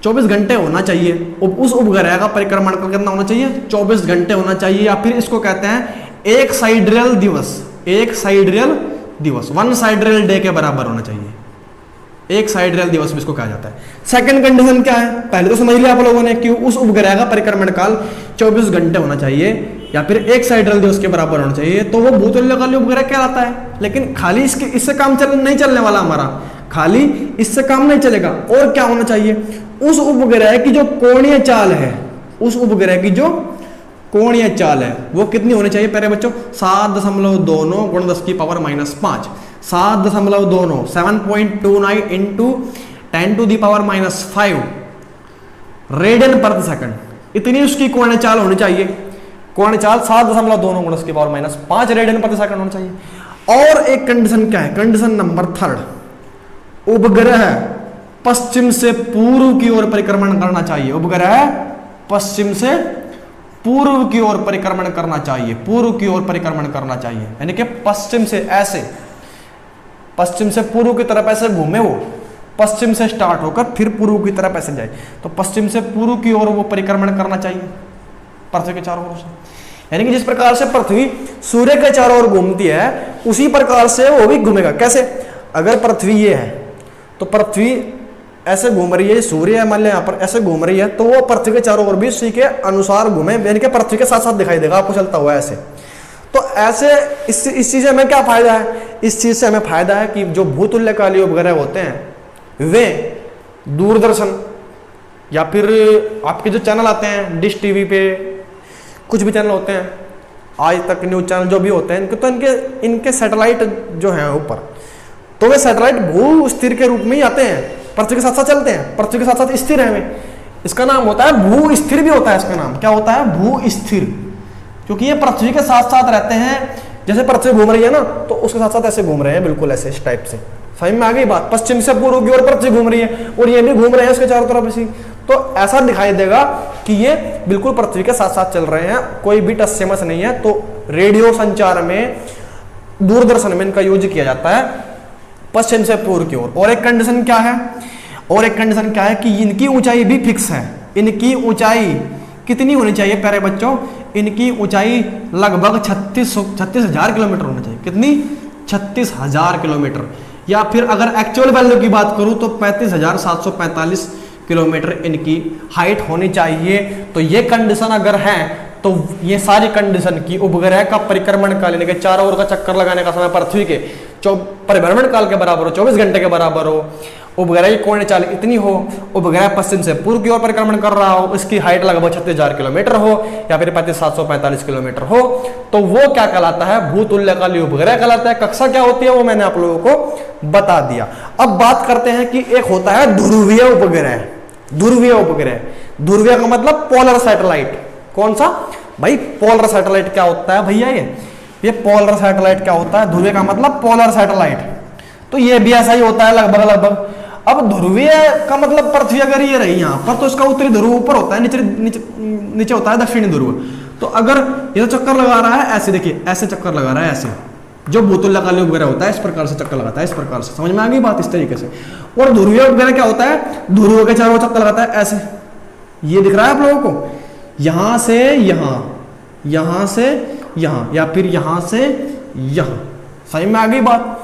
24 घंटे होना चाहिए उस उपग्रह का परिक्रमण का, कितना होना चाहिए 24 घंटे होना चाहिए। या फिर इसको कहते हैं एक साइड्रियल दिवस, एक साइड्रियल दिवस, 1 साइड्रियल डे के बराबर होना चाहिए, एक साइड्रियल दिवस भी इसको कहा जाता है। सेकंड कंडीशन क्या है, पहले तो समझ लिया आप लोगों ने कि उस उपग्रह का परिक्रमण काल 24 घंटे होना चाहिए या फिर एक साइड्रियल दिवस के बराबर होना चाहिए, तो वो भूतुल्यकाली उपग्रह कहलाता है। लेकिन खाली इससे काम नहीं चलने वाला हमारा, खाली इससे काम नहीं चलेगा। और क्या होना चाहिए, उस उपग्रह की जो कोणीय चाल है, उस उपग्रह की जो कोणीय चाल है वो कितनी होनी चाहिए प्यारे बच्चों, 7.29 × 10⁻⁵, 7.29 7.29 इंटू 10⁻⁵ रेडियन प्रति सेकंड, इतनी उसकी कोणीय चाल होनी चाहिए। कोणीय चाल 7.29 × 10⁻⁵ रेडियन प्रति सेकंड होना चाहिए। और एक कंडीशन क्या है, कंडीशन नंबर 3, उपग्रह पश्चिम से पूर्व की ओर परिक्रमण करना चाहिए, उपग्रह पश्चिम से पूर्व की ओर परिक्रमण करना चाहिए, पूर्व की ओर परिक्रमण करना चाहिए, यानी कि पश्चिम से ऐसे, पश्चिम से पूर्व की तरफ ऐसे घूमे, वो पश्चिम से स्टार्ट होकर फिर पूर्व की तरफ ऐसे जाए, तो पश्चिम से पूर्व की ओर वो परिक्रमण करना चाहिए पृथ्वी के चारों ओर से। यानी कि जिस प्रकार से पृथ्वी सूर्य के चारों ओर घूमती है उसी प्रकार से वो भी घूमेगा। कैसे, अगर पृथ्वी ये है तो पृथ्वी ऐसे घूम रही है, सूर्य है मान लिया यहाँ पर ऐसे घूम रही है, तो वो पृथ्वी के चारों ओर भी उसी के अनुसार घूमे, यानी कि पृथ्वी के साथ साथ दिखाई देगा आपको चलता हुआ ऐसे। तो ऐसे इस चीज से हमें क्या फायदा है, इस चीज से हमें फायदा है कि जो भूतुल्यकाली उपग्रह होते हैं वे दूरदर्शन या फिर आपके जो चैनल आते हैं डिश टीवी पे, कुछ भी चैनल होते हैं, आज तक न्यूज चैनल जो भी होते हैं इनके, तो इनके सैटेलाइट जो है ऊपर, तो वे सैटेलाइट भू स्थिर के रूप में ही आते हैं, पृथ्वी के साथ साथ चलते हैं, पृथ्वी के साथ साथ स्थिर है वे। इसका नाम होता है भू स्थिर भी होता है, इसका नाम क्या होता है, भू स्थिर, क्योंकि ये पृथ्वी के साथ साथ रहते हैं। जैसे पृथ्वी घूम रही है ना, तो उसके साथ साथ ऐसे घूम रहे हैं, बिल्कुल ऐसे इस टाइप से। समझ में आ गई बात, पश्चिम से पूर्व की ओर पृथ्वी घूम रही है और ये भी घूम रहे हैं उसके चारों तरफ इसी, तो ऐसा दिखाई देगा कि ये बिल्कुल पृथ्वी के साथ साथ चल रहे हैं, कोई भी टस से मस नहीं है। तो रेडियो संचार में, दूरदर्शन में इनका यूज किया जाता है पश्चिम से पूर्व की ओर। और एक कंडीशन क्या है, और एक कंडीशन क्या है कि इनकी ऊंचाई भी फिक्स है। इनकी ऊंचाई कितनी होनी चाहिए प्यारे बच्चों, इनकी ऊंचाई लगभग 36,000 किलोमीटर होनी चाहिए। कितनी, 36,000 किलोमीटर। या फिर अगर एक्चुअल वैल्यू की बात करूं तो 35,745 किलोमीटर इनकी हाइट होनी चाहिए। तो ये कंडीशन अगर है तो ये सारी कंडीशन की उपग्रह का परिक्रमण काल यानी कि चारों ओर का चक्कर लगाने का समय पृथ्वी के परिभ्रमण काल के बराबर हो, 24 घंटे के बराबर हो, उपग्रह की कोणीय चाल इतनी हो, उपग्रह पश्चिम से पूर्व की ओर परिक्रमण कर रहा हो, इसकी हाइट लगभग 36,000 किलोमीटर हो या फिर 35,745 किलोमीटर हो, तो वो क्या कहलाता है? भूतुल्यकालीय उपग्रह कहलाता है। कक्षा क्या होती है वो मैंने आप लोगों को बता दिया। अब बात करते हैं कि एक होता है ध्रुवीय उपग्रह। ध्रुवीय उपग्रह, ध्रुवीय का मतलब पोलर सैटेलाइट। कौन सा भाई? पोलर सैटेलाइट क्या होता है भैया? ये पोलर सैटेलाइट क्या होता है? ध्रुवीय का मतलब पोलर सैटेलाइट। तो ये भी ऐसा ही होता है लगभग लगभग। अब ध्रुवीय का मतलब पृथ्वी अगर ये रही यहाँ पर तो इसका उत्तरी ध्रुव ऊपर होता है, नीचे होता है दक्षिणी ध्रुव। तो अगर ये चक्कर लगा रहा है ऐसे, देखिए ऐसे चक्कर लगा रहा है, ऐसे जो भूतुल्यकालीय उपग्रह होता है इस प्रकार से चक्कर लगाता है, इस प्रकार से। समझ में आ गई बात? इस तरीके से। और ध्रुवीय उपग्रह क्या होता है? ध्रुव के चारों चक्कर लगाता है ऐसे। ये दिख रहा है आप लोगों को? यहां से यहां, यहां से यहां, या फिर यहां से यहां। समझ में आ गई बात?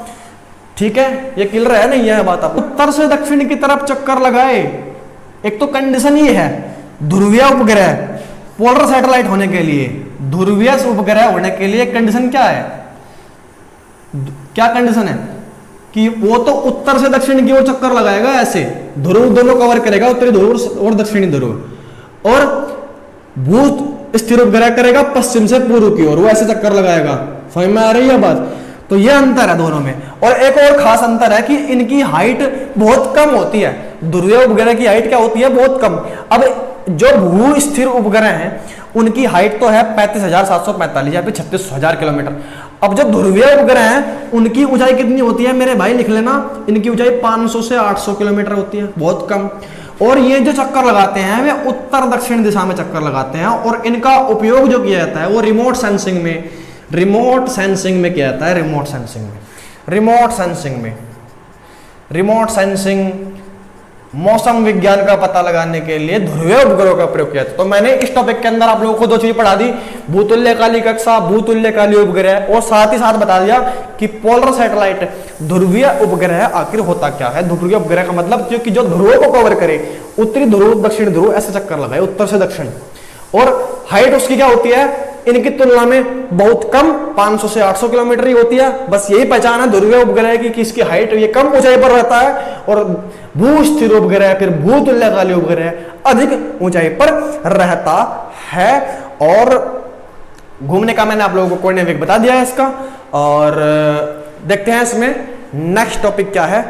ठीक है, ये क्लियर है नहीं? यह बात आप उत्तर से दक्षिण की तरफ चक्कर लगाए। एक तो कंडीशन ये है ध्रुवीय उपग्रह पोलर सैटेलाइट होने के लिए, ध्रुवीय उपग्रह होने के लिए कंडीशन क्या है? क्या कंडीशन है? कि वो तो उत्तर से दक्षिण की ओर चक्कर लगाएगा ऐसे, ध्रुव दोनों कवर करेगा, उत्तरी ध्रुव और दक्षिणी ध्रुव। और भू स्थिर उपग्रह करेगा पश्चिम से पूर्व की ओर, वो ऐसे चक्कर लगाएगा। समझ में आ रही है बात? तो ये अंतर है दोनों में। और एक और खास अंतर है कि इनकी हाइट बहुत कम होती है। ध्रुवीय उपग्रह की हाइट क्या होती है? बहुत कम। अब जो भू स्थिर उपग्रह हैं उनकी हाइट तो है 35,745 या फिर 36,000 किलोमीटर। अब जो ध्रुवीय उपग्रह हैं उनकी ऊंचाई कितनी होती है मेरे भाई? लिख लेना, इनकी ऊंचाई 500 से 800 किलोमीटर होती है, बहुत कम। और ये जो चक्कर लगाते हैं वे उत्तर दक्षिण दिशा में चक्कर लगाते हैं। और इनका उपयोग जो किया जाता है वो रिमोट सेंसिंग में, रिमोट सेंसिंग में किया जाता है। रिमोट सेंसिंग में, रिमोट सेंसिंग में, रिमोट सेंसिंग मौसम विज्ञान का पता लगाने के लिए ध्रुवीय उपग्रहों का प्रयोग किया था। तो मैंने इस टॉपिक के अंदर आप लोगों को दो चीज पढ़ा दी, भूतुल्यकालीय कक्षा, भूतुल्यकालीय उपग्रह, और साथ ही साथ बता दिया कि पोलर सैटेलाइट ध्रुवीय उपग्रह आखिर होता क्या है। ध्रुवीय उपग्रह का मतलब क्योंकि जो ध्रुवों को कवर करे, उत्तरी ध्रुव दक्षिण ध्रुव ऐसे चक्कर लगाए उत्तर से दक्षिण। और हाइट उसकी क्या होती है? इनकी तुलना में बहुत कम, 500 से 800 किलोमीटर ही होती है। बस यही पहचान है ध्रुवीय उपग्रह की इसकी हाइट ये कम ऊंचाई पर रहता है, और भू स्थिर उपग्रह फिर भूतुल्यकालीय उपग्रह अधिक ऊंचाई पर रहता है। और घूमने का मैंने आप लोगों को कोऑर्डिनेट बता दिया है इसका। और देखते हैं इसमें नेक्स्ट टॉपिक क्या है,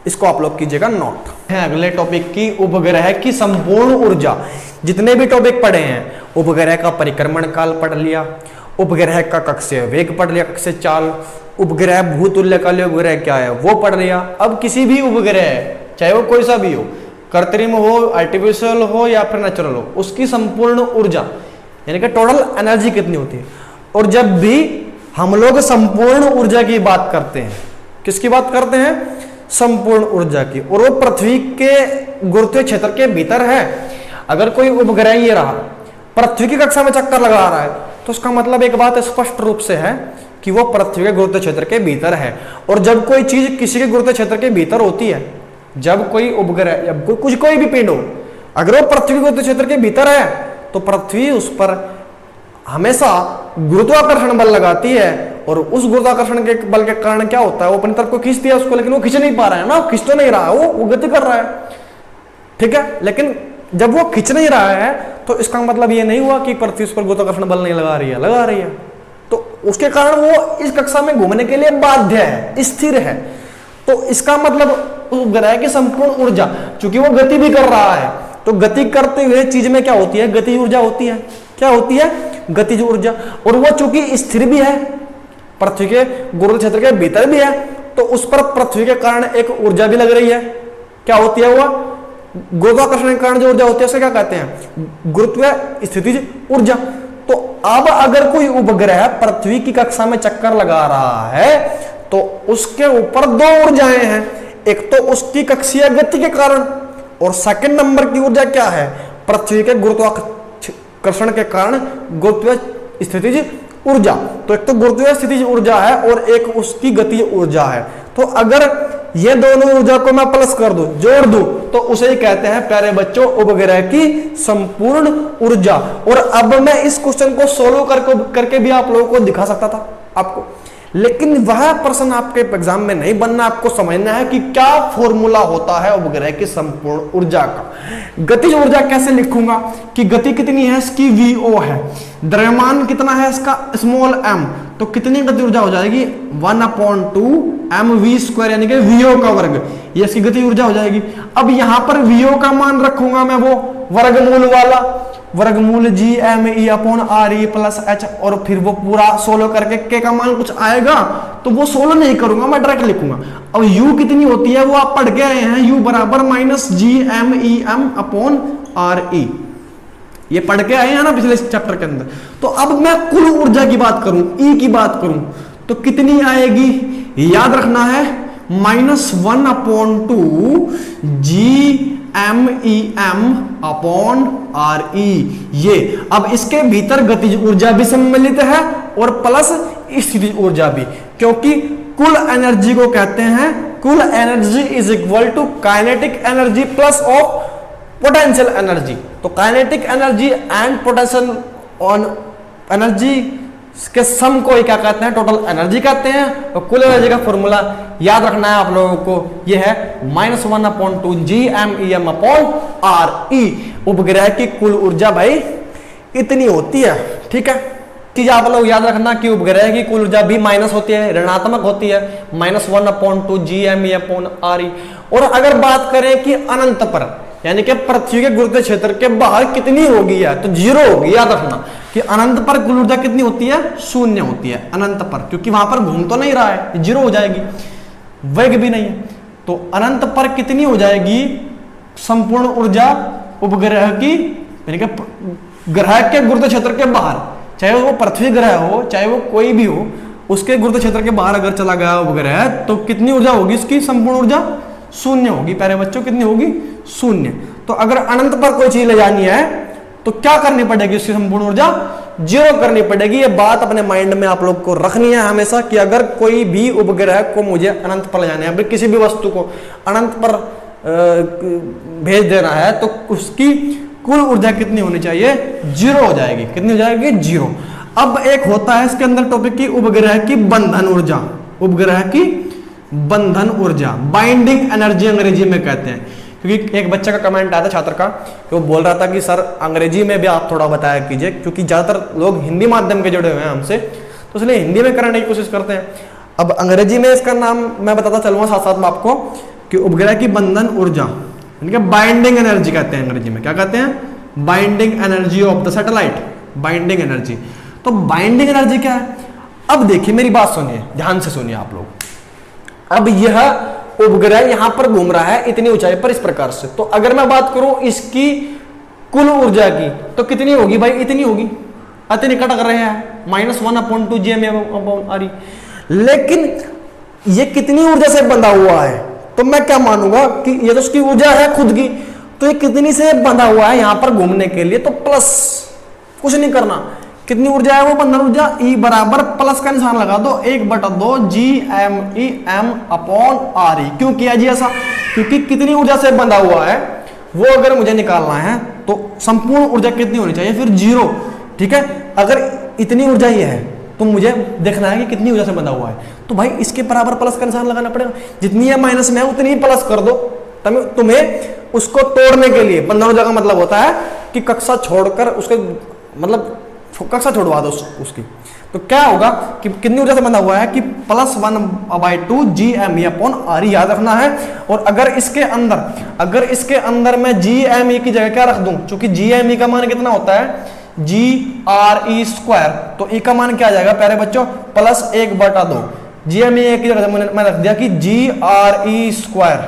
इसको आप लोग कीजिएगा नोट। है अगले टॉपिक की उपग्रह की संपूर्ण ऊर्जा। जितने भी टॉपिक पढ़े हैं, उपग्रह का परिक्रमण काल पढ़ लिया, उपग्रह का कक्षीय वेग पढ़ लिया, कक्षीय चाल, उपग्रह भूतुल्यकालीय उपग्रह क्या है वो पढ़ लिया। अब किसी भी उपग्रह चाहे वो कोई सा भी हो, कृत्रिम हो, आर्टिफिशियल हो या फिर नेचुरल हो, उसकी संपूर्ण ऊर्जा यानी कि टोटल एनर्जी कितनी होती है। और जब भी हम लोग संपूर्ण ऊर्जा की बात करते हैं, किसकी बात करते हैं? संपूर्ण ऊर्जा की। और वो पृथ्वी के गुरुत्वीय क्षेत्र के भीतर है। अगर कोई उपग्रह ये रहा पृथ्वी की कक्षा में चक्कर लगा रहा है तो उसका मतलब एक बात स्पष्ट रूप से है कि वो पृथ्वी के गुरुत्वीय क्षेत्र के भीतर है। और जब कोई चीज किसी के गुरुत्वीय क्षेत्र के भीतर होती है, जब कोई उपग्रह या कोई भी पिंड हो, अगर वो पृथ्वी के गुरुत्वीय क्षेत्र के भीतर है तो पृथ्वी उस पर हमेशा गुरुत्वाकर्षण बल लगाती है। और उस गुरुत्वाकर्षण के बल के कारण क्या होता है? वो अपनी तरफ को खींचती है उसको, लेकिन वो खींच नहीं पा रहा है ना, खींच तो नहीं रहा, वो गति कर रहा है, ठीक है। लेकिन जब वो खींच नहीं रहा है तो इसका मतलब ये नहीं हुआ कि पृथ्वी उस पर गुरुत्वाकर्षण बल नहीं लगा रही है, लगा रही है। तो उसके कारण वो इस कक्षा में घूमने के लिए बाध्य है, स्थिर है। तो इसका मतलब उपग्रह की संपूर्ण ऊर्जा, चूंकि वो गति भी कर रहा है, तो गति करते हुए चीज में क्या होती है? गति ऊर्जा होती है। क्या होती है? गतिज ऊर्जा। और वो चूंकि स्थिर भी है, पृथ्वी के गुरुत्व क्षेत्र के भीतर भी है, तो उस पर पृथ्वी के कारण एक ऊर्जा भी लग रही है। क्या होती है वो? गुरुत्वाकर्षण के कारण जो ऊर्जा होती है उसे क्या कहते हैं? गुरुत्व स्थितिज ऊर्जा। तो अब अगर कोई उपग्रह पृथ्वी की कक्षा में चक्कर लगा रहा है तो उसके ऊपर दो ऊर्जाएं हैं। एक तो उसकी कक्षीय गति के कारण, और सेकंड नंबर की ऊर्जा क्या है? पृथ्वी के गुरुत्वाकर्षण के कारण गुरुत्व स्थितिज ऊर्जा। तो एक तो गुरुत्वीय स्थितिज ऊर्जा है और एक उसकी गतिज ऊर्जा है। तो अगर ये दोनों ऊर्जा को मैं प्लस कर दूं, जोड़ दूं, तो उसे ही कहते हैं प्यारे बच्चों उपग्रह की संपूर्ण ऊर्जा। और अब मैं इस क्वेश्चन को सोल्व करके भी आप लोगों को दिखा सकता था आपको, लेकिन वह प्रश्न आपके एग्जाम में नहीं बनना। आपको समझना है कि क्या फॉर्मूला होता है उपग्रह की संपूर्ण ऊर्जा का। गतिज ऊर्जा कैसे लिखूंगा कि गति कितनी है इसकी, vo है, द्रव्यमान कितना है इसका, स्मॉल m, तो कितनी गति ऊर्जा हो जाएगी 1/2 mv² यानी कि vo का वर्ग, ये इसकी गति ऊर्जा हो जाएगी। अब यहां पर vo का मान रखूंगा मैं वो वर्गमूल वाला, वर्गमूल Gme/re प्लस h, और फिर वो पूरा सोल्व करके के का मान कुछ आएगा तो वो सोल्व नहीं करूंगा, मैं डायरेक्ट लिखूंगा। अब u कितनी होती है वो आप पढ़ के आए हैं, u बराबर -Gmem/re, ये पढ़ के आए हैं ना पिछले चैप्टर के अंदर। तो अब मैं कुल ऊर्जा की बात करूं, E की बात करूं, तो कितनी आएगी, याद रखना है -1/2 Gmem/re। ये अब इसके भीतर गतिज ऊर्जा भी सम्मिलित है और प्लस स्थितिज ऊर्जा भी, क्योंकि कुल एनर्जी को कहते हैं, कुल energy is equal to kinetic energy plus of potential energy. तो kinetic energy and potential on energy के सम को क्या कहते हैं, टोटल एनर्जी कहते हैं। और कुल एनर्जी का फॉर्मूला याद रखना है आप लोगों को, ये है -1/2 Gmem/re। उपग्रह की कुल ऊर्जा भाई इतनी होती है, ठीक है। चीज आप लोग याद रखना कि उपग्रह की कुल ऊर्जा भी माइनस होती है, ऋणात्मक होती है, -1/2 Gmem/re। और अगर बात करें कि अनंत पर यानी कि पृथ्वी के गुरुत्वीय क्षेत्र के बाहर कितनी होगी है, तो 0 होगी। याद रखना कि अनंत पर कुल ऊर्जा कितनी होती है, 0 होती है अनंत पर, क्योंकि वहां पर घूम तो नहीं रहा है, 0 हो जाएगी, वेग भी नहीं है। तो अनंत पर कितनी हो जाएगी संपूर्ण ऊर्जा उपग्रह की, यानी कि ग्रह के गुरुत्वीय क्षेत्र के बाहर, चाहे वो पृथ्वी ग्रह हो चाहे वो कोई भी हो, उसके गुरुत्वीय क्षेत्र के बाहर अगर चला गया उपग्रह तो कितनी ऊर्जा होगी, इसकी संपूर्ण ऊर्जा 0 होगी। प्यारे बच्चों कितनी होगी, 0। तो अगर अनंत पर कोई चीज ले जानी है तो क्या करनी पड़ेगी, उसकी संपूर्ण ऊर्जा 0 करनी पड़ेगी। ये बात अपने माइंड में आप लोग को रखनी है हमेशा कि अगर कोई भी उपग्रह को मुझे अनंत पर ले जाना है, किसी भी वस्तु को अनंत पर भेज देना है, तो उसकी कुल ऊर्जा कितनी होनी चाहिए, 0 हो जाएगी। कितनी हो जाएगी, 0। अब एक होता है इसके अंदर टॉपिक की उपग्रह की बंधन ऊर्जा, उपग्रह की बंधन ऊर्जा, बाइंडिंग एनर्जी अंग्रेजी में कहते हैं। क्योंकि एक बच्चे का कमेंट आया था छात्र का कि वो बोल रहा था कि सर अंग्रेजी में भी आप थोड़ा बताया कीजिए, क्योंकि ज्यादातर लोग हिंदी माध्यम के जुड़े हुए हैं हमसे, तो इसलिए हिंदी में करने की कोशिश करते हैं। अब अंग्रेजी में इसका नाम मैं बताता चलूंगा साथ साथ में आपको कि उपग्रह की बंधन ऊर्जा यानी कि बाइंडिंग एनर्जी कहते हैं अंग्रेजी में। क्या कहते हैं, binding energy of the satellite, binding energy. तो बाइंडिंग एनर्जी क्या है, अब देखिए मेरी बात सुनिए, ध्यान से सुनिए आप लोग। अब यह उपग्रह यहां पर घूम रहा है इतनी ऊंचाई पर इस प्रकार से, तो अगर मैं बात करूं इसकी कुल ऊर्जा की तो कितनी होगी भाई, इतनी होगी, इतनी कटक रहे हैं -1/2 Gmem/re। लेकिन ये कितनी ऊर्जा से बंधा हुआ है, तो मैं क्या मानूंगा कि ये तो उसकी ऊर्जा है खुद की, तो ये कितनी से बंधा हुआ है यहां पर घूमने के लिए, तो प्लस, कुछ नहीं करना, कितनी ऊर्जा है वो बंधन ऊर्जा, E बराबर प्लस का निशान लगा दो 1/2 Gmem/re। क्यों किया जी ऐसा, क्योंकि कितनी ऊर्जा से बंधा हुआ है वो अगर मुझे निकालना है तो संपूर्ण ऊर्जा कितनी होनी चाहिए, फिर 0, ठीक है। अगर इतनी ऊर्जा ही है तो मुझे देखना है कि कितनी ऊर्जा से बंधा हुआ है, तो भाई इसके बराबर प्लस का निशान लगाना पड़ेगा। जितनी है माइनस में है उतनी ही प्लस कर दो, तुम्हें उसको तोड़ने के लिए। बंधन ऊर्जा का मतलब होता है कि कक्षा छोड़कर उसके मतलब कक्षा छोड़वा दो उसकी, तो क्या होगा कि कितनी ऊर्जा से बंधा हुआ है कि +1/2 Gme/re याद रखना है। और अगर इसके अंदर मैं Gme की जगह क्या रख दूं, क्योंकि Gme का मान कितना होता है Gre², तो E का मान क्या आ जाएगा प्यारे बच्चों, +1/2 Gme की जगह मैं रख दिया कि Gre²,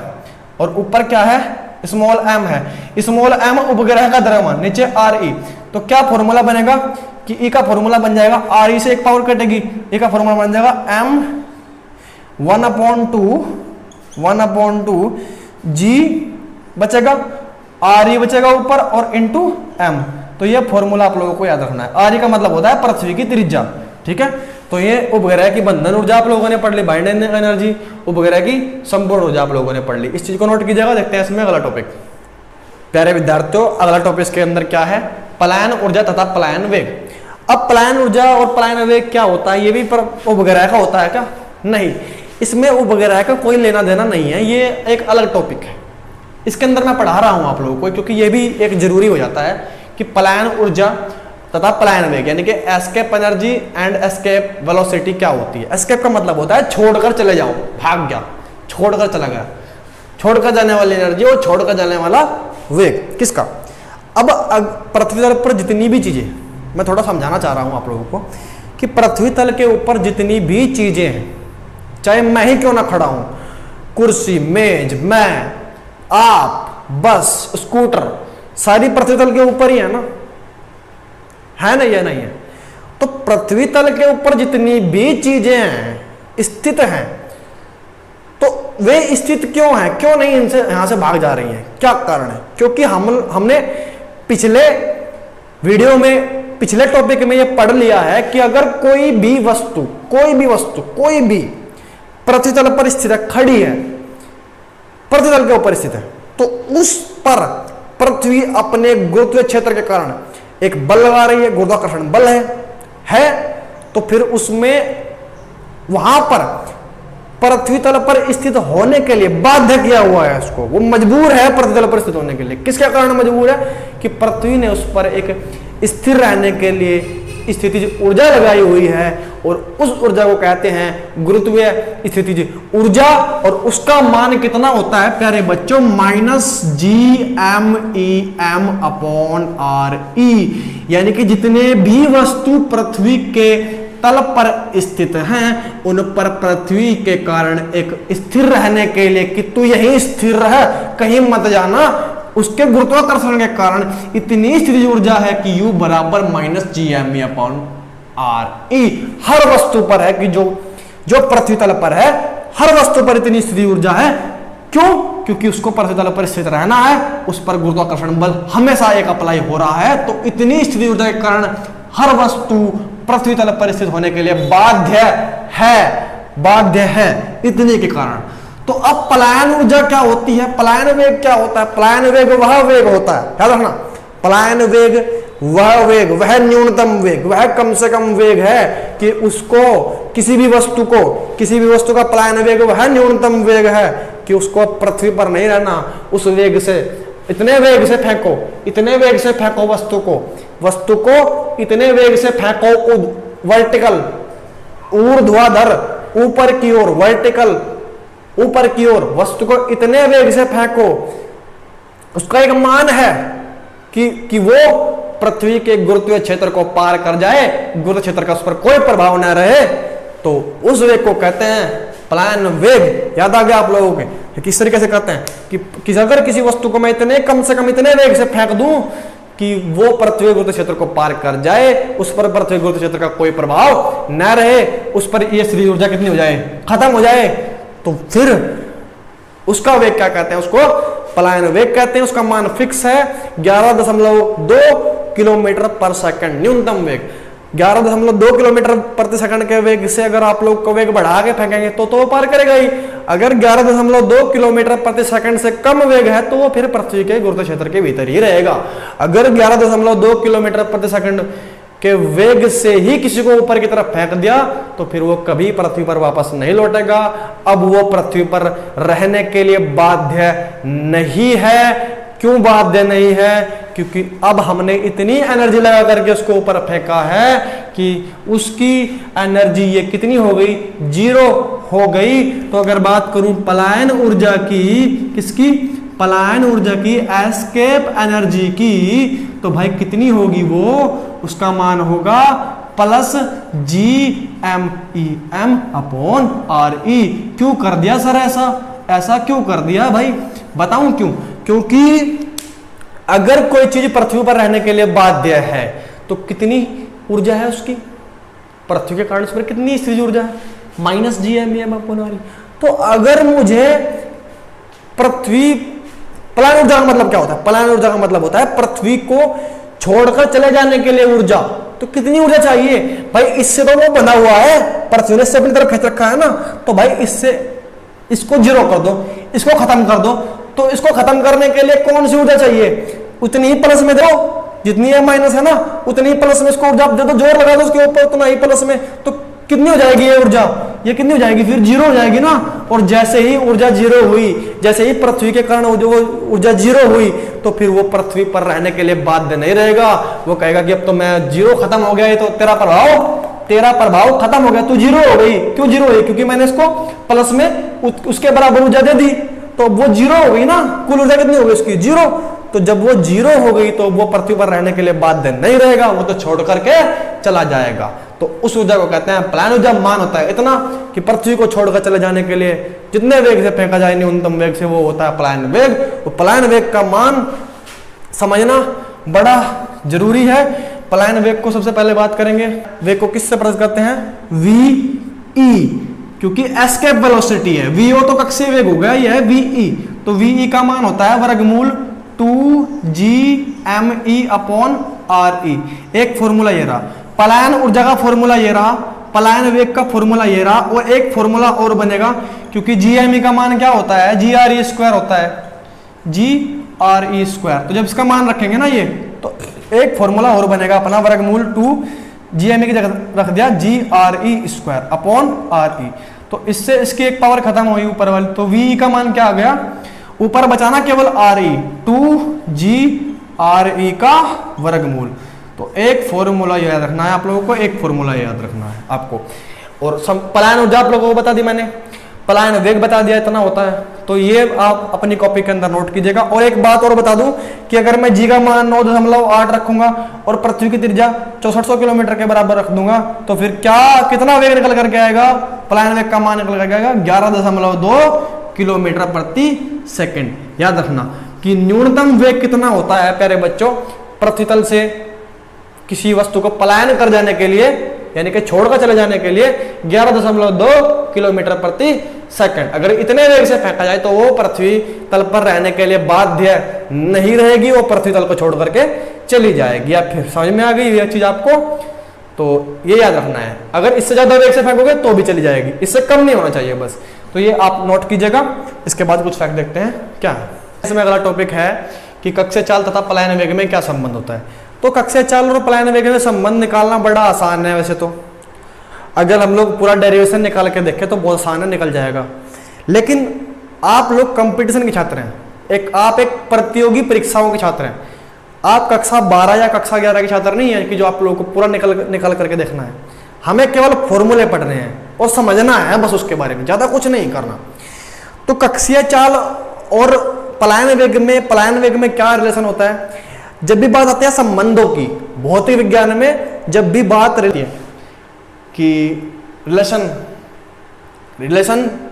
और ऊपर क्या है, स्मॉल m है, स्मॉल m उपग्रह का द्रव्यमान, नीचे Re। तो क्या फॉर्मूला बनेगा कि E का फॉर्मूला बन जाएगा, Re से एक पावर कटेगी, E का फॉर्मूला बन जाएगा m1/2 G बचेगा, Re बचेगा ऊपर और इंटू m। तो ये फॉर्मूला आप लोगों को याद रखना है। Re का मतलब होता है पृथ्वी की त्रिज्या, ठीक है। तो ये उपग्रह की बंधन ऊर्जा आप लोगों ने पढ़ ली, बाइंडिंग एनर्जी, उपग्रह की संपूर्ण ऊर्जा आप लोगों ने पढ़ ली। इस चीज को नोट कीजिएगा। देखते हैं इसमें अगला टॉपिक। प्यारे विद्यार्थियों, अगला टॉपिक के अंदर क्या है, पलायन ऊर्जा तथा पलायन वेग। अब पलायन ऊर्जा और पलायन वेग क्या होता है, ये भी उपग्रह का होता है क्या? नहीं, इसमें उपग्रह का कोई लेना देना नहीं है, ये एक अलग टॉपिक है। इसके अंदर मैं पढ़ा रहा हूं आप लोगों को क्योंकि ये भी एक जरूरी हो जाता है कि पलायन ऊर्जा तथा पलायन वेग यानी कि escape energy and escape velocity क्या होती है। एस्केप का मतलब होता है छोड़कर चले जाओ, भाग गया, छोड़कर चला गया, छोड़कर जाने वाली एनर्जी और छोड़कर जाने वाला वेग किसका। अब पृथ्वी तल पर जितनी भी चीजें, मैं थोड़ा समझाना चाह रहा हूं आप लोगों को कि पृथ्वी तल के ऊपर जितनी भी चीजें हैं, चाहे मैं ही क्यों ना खड़ा हूं, कुर्सी, मेज, मैं, आप, बस, स्कूटर, सारी पृथ्वी तल के ऊपर ही है ना, है ना, ये नहीं है। तो पृथ्वी तल के ऊपर जितनी भी चीजें हैं, स्थित हैं, तो वे स्थित क्यों हैं, क्यों नहीं इनसे यहां से भाग जा रही हैं, क्या कारण है? क्योंकि हमने पिछले वीडियो में, पिछले टॉपिक में ये पढ़ लिया है कि अगर कोई भी वस्तु कोई भी पृथ्वी तल पर स्थित है, खड़ी है, पृथ्वी तल के ऊपर स्थित है, तो उस पर पृथ्वी अपने गुरुत्वीय क्षेत्र के कारण एक बल लगा रही है, गुरुत्वाकर्षण बल है, तो फिर उसमें वहां पर पृथ्वी तल पर स्थित होने के लिए बाध्य किया हुआ है उसको, वो मजबूर है पृथ्वी तल पर स्थित होने के लिए। किसके कारण मजबूर है? कि पृथ्वी ने उस पर एक स्थिर रहने के लिए स्थितिज ऊर्जा लगाई हुई है और उस ऊर्जा को कहते हैं गुरुत्वीय स्थितिज ऊर्जा। और उसका मान कितना होता है प्यारे बच्चों? -GMEM/RE, यानी कि जितने भी वस्तु पृथ्वी के तल पर स्थित हैं उन पर पृथ्वी के कारण एक स्थिर रहने के लिए कि तू यहीं स्थिर रह, कहीं मत जाना, उसके गुरुत्वाकर्षण के कारण इतनी स्थितिज ऊर्जा है कि U बराबर -GME/RE हर वस्तु पर है, कि जो पृथ्वी तल पर है हर वस्तु पर इतनी स्थितिज ऊर्जा है। क्यों? क्योंकि उसको पृथ्वी तल पर स्थित रहना है, उस पर गुरुत्वाकर्षण बल हमेशा एक अप्लाई हो रहा है, तो इतनी स्थितिज ऊर्जा के कारण हर वस्तु पृथ्वी तल पर स्थित होने के लिए बाध्य है इतने के कारण। तो अब पलायन ऊर्जा क्या होती है, पलायन वेग क्या होता है? पलायन वेग वह वेग होता है, याद रखना, पलायन वेग वह वेग, वह न्यूनतम वेग, वह कम से कम वेग है कि उसको किसी भी वस्तु का पलायन वेग वह न्यूनतम वेग है कि उसको पृथ्वी पर नहीं रहना, उस वेग से इतने वेग से फेंको वस्तु को इतने वेग से फेंको, वर्टिकल, ऊर्ध्वाधर, ऊपर की ओर, वर्टिकल, ऊपर की ओर वस्तु को इतने वेग से फेंको, उसका एक मान है कि वो पृथ्वी के गुरुत्वीय क्षेत्र को पार कर जाए, गुरुत्वीय क्षेत्र का उस पर कोई प्रभाव न रहे, तो उस वेग को कहते हैं पलायन वेग। याद आ गया आप लोगों के? किस तरीके से कहते हैं कि अगर किसी वस्तु को मैं कम से कम इतने वेग से फेंक दूं कि वो पृथ्वी गुरुत्वीय क्षेत्र को पार कर जाए, उस पर पृथ्वी गुरुत्वीय क्षेत्र का कोई प्रभाव न रहे, उस पर ये स्थितिज ऊर्जा कितनी हो जाए, खत्म हो जाए, तो फिर उसका वेग क्या कहते हैं? उसको पलायन वेग कहते हैं। उसका मान फिक्स है 11.2 किलोमीटर पर सेकंड, न्यूनतम वेग 11.2 किलोमीटर प्रति सेकंड के वेग से अगर आप लोग को वेग बढ़ा के फेंकेंगे तो वो पार करेगा ही। अगर 11.2 किलोमीटर प्रति सेकंड से कम वेग है तो वो फिर पृथ्वी के गुरुत्वीय क्षेत्र के भीतर ही रहेगा। अगर 11.2 किलोमीटर प्रति सेकंड के वेग से ही किसी को ऊपर की तरफ फेंक दिया तो फिर वो कभी पृथ्वी पर वापस नहीं लौटेगा। अब वो पृथ्वी पर रहने के लिए बाध्य नहीं है। क्यों बाध्य नहीं है? क्योंकि अब हमने इतनी एनर्जी लगा करके उसको ऊपर फेंका है कि उसकी एनर्जी ये कितनी हो गई, 0 हो गई। तो अगर बात करूं पलायन ऊर्जा की, किसकी? पलायन ऊर्जा की, एस्केप एनर्जी की, तो भाई कितनी होगी वो? उसका मान होगा +GMEM/RE। क्यों कर दिया सर ऐसा क्यों कर दिया भाई? बताऊं क्यों? क्योंकि अगर कोई चीज पृथ्वी पर रहने के लिए बाध्य है तो कितनी ऊर्जा है उसकी, पृथ्वी के कारण उस पर कितनी स्थितिज ऊर्जा है? -GMEM/RE। तो अगर मुझे पृथ्वी, पलायन ऊर्जा का मतलब क्या होता है? पलायन ऊर्जा का मतलब होता है पृथ्वी को छोड़कर चले जाने के लिए ऊर्जा, तो कितनी ऊर्जा चाहिए भाई? इससे तो वो बना हुआ है, पृथ्वी ने इससे अपनी तरफ खींच रखा है ना, तो भाई इससे इसको जीरो कर दो, इसको खत्म कर दो। तो इसको खत्म करने के लिए कौन सी ऊर्जा चाहिए? उतनी ही प्लस में दो जितनी है माइनस है ना, उतनी ही प्लस में इसको ऊर्जा दे दो, जोर लगा दो उसके ऊपर, उतना ही प्लस में। तो कितनी हो जाएगी ये ऊर्जा? ये कितनी हो जाएगी? फिर जीरो हो जाएगी ना। और जैसे ही ऊर्जा जीरो हुई, जैसे ही पृथ्वी के कारण जो ऊर्जा जीरो हुई, तो फिर वो पृथ्वी पर रहने के लिए बाध्य नहीं रहेगा। वो कहेगा कि अब तो मैं जीरो खत्म हो गया, ये तो तेरा प्रभाव खत्म हो गया, तू जीरो हो गई। क्यों जीरो हुई? क्योंकि मैंने इसको प्लस में उसके बराबर ऊर्जा दे दी, तो वो जीरो हो गई ना। कुल ऊर्जा कितनी हो गई उसकी? जीरो। तो जब वो जीरो हो गई तो वो पृथ्वी पर रहने के लिए बाध्य नहीं रहेगा, वो तो छोड़ करके चला जाएगा। तो उस ऊर्जा को कहते हैं पलायन ऊर्जा। मान होता है इतना कि पृथ्वी को छोड़कर चले जाने के लिए जितने वेग से फेंका जाए न्यूनतम वेग से, वो होता है पलायन वेग। तो पलायन वेग का मान समझना बड़ा जरूरी है। पलायन वेग को सबसे पहले बात करेंगे, वेग को किससे प्रकट करते हैं? वी, क्योंकि एस्केप वेलोसिटी है। वीओ तो कक्षीय वेग हो गया, यह है वीई। तो वीई का मान होता है वर्गमूल 2gme अपॉन RE। एक फॉर्मूला ये रहा, पलायन ऊर्जा का फॉर्मूला ये रहा, पलायन वेग का फॉर्मूला ये रहा, और एक फॉर्मूला और बनेगा, क्योंकि जीएमई का मान क्या होता है? GRE स्क्वायर होता है, GRE स्क्वायर। तो जब इसका मान रखेंगे ना ये, तो एक फॉर्मूला और बनेगा अपना, वर्गमूल 2 जीएमई की जगह रख दिया GRE स्क्वायर अपॉन RE। तो इससे इसकी एक पावर खत्म हुई ऊपर वाली, तो वी का मान क्या आ गया? ऊपर बचाना केवल RE, 2GRE का वर्गमूल। तो एक फॉर्मूला याद रखना है आप लोगों को, एक फॉर्मूला याद रखना है आपको। और पलायन ऊर्जा आप लोगों को बता दी मैंने, पलायन वेग बता दिया, इतना होता है। तो ये आप अपनी कॉपी के अंदर नोट कीजिएगा। और एक बात और बता दूं कि अगर मैं जी का मान 9.8 रखूंगा और पृथ्वी की त्रिज्या 6400 किलोमीटर के बराबर रख दूंगा, तो फिर कितना वेग निकल करके आएगा? पलायन वेग का मान निकल करके आएगा 11.2 किलोमीटर प्रति सेकंड। याद रखना कि न्यूनतम वेग कितना होता है प्यारे बच्चों? पृथ्वी तल से किसी वस्तु को पलायन कर जाने के लिए, यानी कि छोड़कर चले जाने के लिए 11.2 किलोमीटर प्रति सेकंड। अगर इतने वेग से फेंका जाए तो वो पृथ्वी तल पर रहने के लिए बाध्य नहीं रहेगी, वो पृथ्वी तल को छोड़ करके चली जाएगी। या फिर समझ में आ गई ये चीज आपको? तो ये याद रखना है, अगर इससे ज्यादा वेग से फेंकोगे तो भी चली जाएगी, इससे कम नहीं होना चाहिए बस। तो ये आप नोट कीजिएगा। इसके बाद कुछ फैक्ट देखते हैं क्या है। इसमें अगला टॉपिक है कि कक्षीय चाल तथा पलायन वेग में क्या संबंध होता है। तो कक्षीय चाल और पलायन वेग में संबंध निकालना बड़ा आसान है। वैसे तो अगर हम लोग पूरा डेरिवेशन निकाल के देखें तो बहुत आसान है, निकल जाएगा। लेकिन आप लोग कंपटीशन के छात्र हैं, आप एक प्रतियोगी परीक्षाओं के छात्र हैं। आप कक्षा 12 या कक्षा 11 के छात्र नहीं है कि जो आप लोगों को पूरा निकल करके देखना है। हमें केवल फॉर्मूले पढ़ने हैं और समझना है बस, उसके बारे में ज़्यादा कुछ नहीं करना। तो कक्षीय चाल और पलायन वेग में क्या रिलेशन होता है? जब भी बात आती है संबंधों की, भौतिक विज्ञान में जब भी बात रहती है कि relation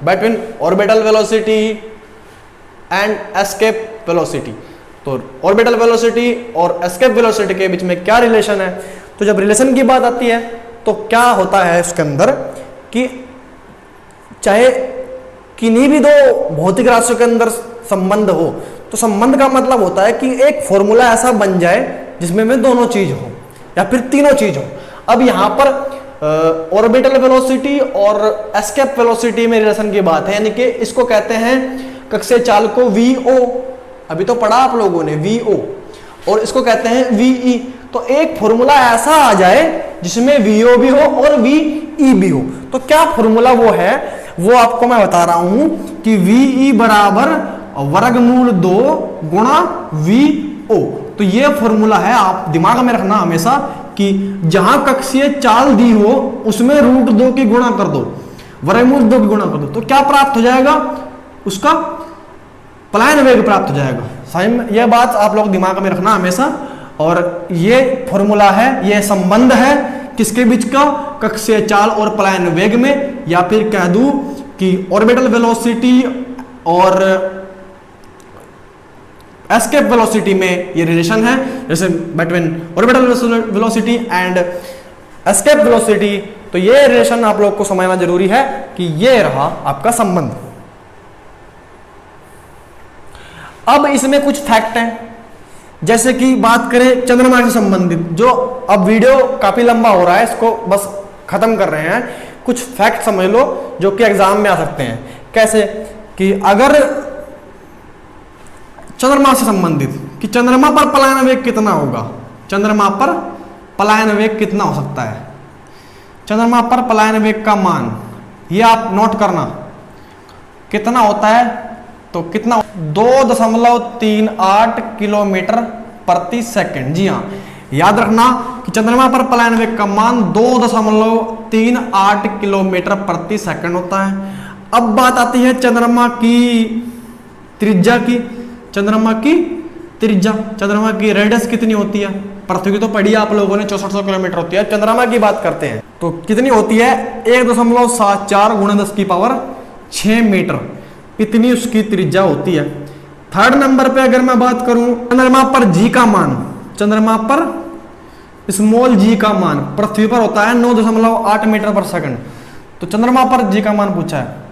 between orbital velocity and escape velocity, तो ऑर्बिटल वेलोसिटी और एस्केप वेलोसिटी के बीच में क्या रिलेशन है? तो जब रिलेशन की बात आती है तो क्या होता है उसके अंदर कि चाहे किन्हीं भी दो भौतिक राशियों के अंदर संबंध हो, तो संबंध का मतलब होता है कि एक फॉर्मूला ऐसा बन जाए जिसमें में दोनों चीज हो या फिर तीनों चीज हो। अब यहां पर ऑर्बिटल वेलोसिटी और एस्केप वेलोसिटी में रिलेशन की बात है, यानी कि इसको कहते हैं कक्षीय चाल को VO, अभी तो पढ़ा आप लोगों ने VO, और इसको कहते हैं VE। तो एक फॉर्मूला ऐसा आ जाए जिसमें VO भी हो और VE भी हो। तो क्या फॉर्मूला वो है, वो आपको मैं बता रहा हूं कि VE बराबर वर्गमूल 2 गुणा VO। तो ये फॉर्मूला है, आप दिमाग में रखना हमेशा कि जहां कक्षीय चाल दी हो उसमें √2 की गुणा कर दो, वर्गमूल 2 की गुणा कर दो, तो क्या प्राप्त हो जाएगा? उसका पलायन वेग प्राप्त हो जाएगा। सही में यह बात आप लोग दिमाग में रखना हमेशा। और ये फॉर्मूला है, ये संबंध है किसके बीच का? कक्षीय चाल और पलायन वेग में, या फिर कह दूं कि ऑर्बिटल वेलोसिटी और एस्केप वेलोसिटी में ये रिलेशन है, जैसे between orbital velocity and escape velocity. तो ये रिलेशन आप लोग को समझना जरूरी है कि ये रहा आपका संबंध। अब इसमें कुछ फैक्ट हैं जैसे कि बात करें चंद्रमा से संबंधित, जो अब वीडियो काफी लंबा हो रहा है, इसको बस खत्म कर रहे हैं। कुछ फैक्ट समझ लो जो कि एग्जाम में आ सकते हैं। कैसे कि अगर चंद्रमा से संबंधित कि चंद्रमा पर पलायन वेग कितना होगा, चंद्रमा पर पलायन वेग कितना हो सकता है, चंद्रमा पर पलायन वेग का मान ये आप नोट करना कितना होता है। तो कितना 2.38 किलोमीटर प्रति सेकंड। जी हाँ, याद रखना कि चंद्रमा पर पलायन वेग का मान 2.38 किलोमीटर प्रति सेकंड होता है। अब बात आती है चंद्रमा की त्रिज्या की। चंद्रमा की त्रिज्या, चंद्रमा की रेडियस कितनी होती है? पृथ्वी की तो पढ़ी आप लोगों ने 6400 किलोमीटर होती है। चंद्रमा की बात करते हैं तो कितनी होती है? 1.74 × 10⁶ मीटर, इतनी उसकी त्रिज्या होती है। थर्ड नंबर पे अगर मैं बात करूं चंद्रमा पर जी का मान, चंद्रमा पर स्मॉल जी का मान पृथ्वी पर होता है 9.8 मीटर पर सेकंड। तो चंद्रमा पर जी का मान पूछा है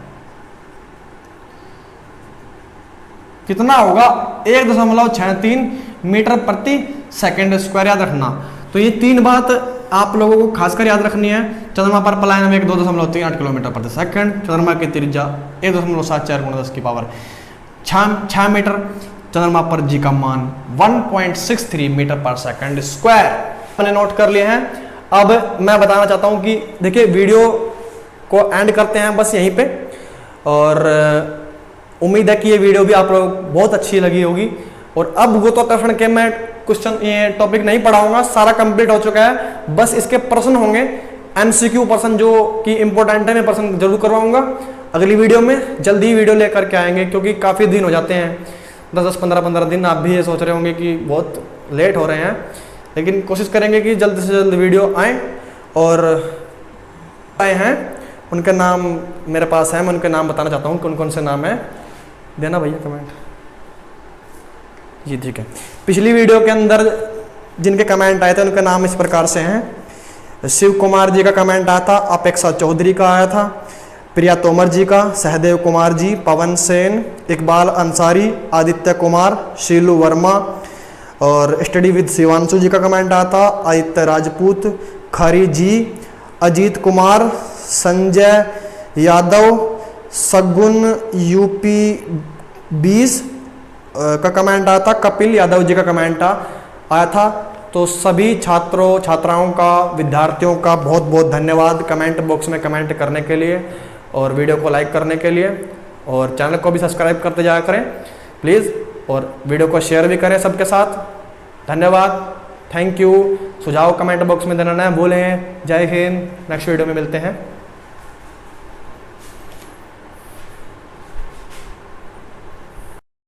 कितना होगा? 1.63 मीटर प्रति सेकंड स्क्वायर। याद रखना। तो ये तीन बात आप लोगों को खासकर याद रखनी है। चंद्रमा पर पलायन वेग 2.38 किलोमीटर प्रति सेकंड, चंद्रमा की त्रिज्या 1.74 × 10⁶ मीटर, चंद्रमा पर जी का मान 1.63 मीटर पर सेकंड स्क्वायर। मैंने नोट कर लिए हैं। अब मैं बताना चाहता हूं कि देखिए वीडियो को एंड करते हैं बस यहीं पे, और उम्मीद है कि ये वीडियो भी आप लोगों को बहुत अच्छी लगी होगी। और अब गुरुत्वाकर्षण के मैं क्वेश्चन ये टॉपिक नहीं पढ़ाऊंगा, सारा कंप्लीट हो चुका है। बस इसके प्रश्न होंगे MCQ प्रश्न जो कि इंपॉर्टेंट है, मैं प्रश्न जरूर करवाऊंगा अगली वीडियो में। जल्दी ही वीडियो लेकर के आएंगे क्योंकि काफ़ी दिन हो जाते हैं, 10-10, 15-15 दिन। आप भी ये सोच रहे होंगे कि बहुत लेट हो रहे हैं, लेकिन कोशिश करेंगे कि जल्द से जल्द वीडियो आए। और आए हैं उनके नाम मेरे पास है, मैं उनके नाम बताना चाहता हूँ कौन कौन से नाम है। देना भैया कमेंट। जी ठीक है। पिछली वीडियो के अंदर जिनके कमेंट आए थे उनके नाम इस प्रकार से हैं। शिव कुमार जी का कमेंट आया था, अपेक्षा चौधरी का आया था, प्रिया तोमर जी का, सहदेव कुमार जी, पवन सेन, इकबाल अंसारी, आदित्य कुमार, शीलू वर्मा, और स्टडी विद शिवांशु जी का कमेंट आया था, आदित्य राजपूत, खरी जी, अजीत कुमार, संजय यादव, सगुन UP 20 का कमेंट आया था, कपिल यादव जी का कमेंट आया था। तो सभी छात्रों छात्राओं का, विद्यार्थियों का बहुत बहुत धन्यवाद कमेंट बॉक्स में कमेंट करने के लिए और वीडियो को लाइक करने के लिए, और चैनल को भी सब्सक्राइब करते जाया करें प्लीज़, और वीडियो को शेयर भी करें सबके साथ। धन्यवाद, थैंक यू। सुझाव कमेंट बॉक्स में देना ना भूलें। जय हिंद। नेक्स्ट वीडियो में मिलते हैं।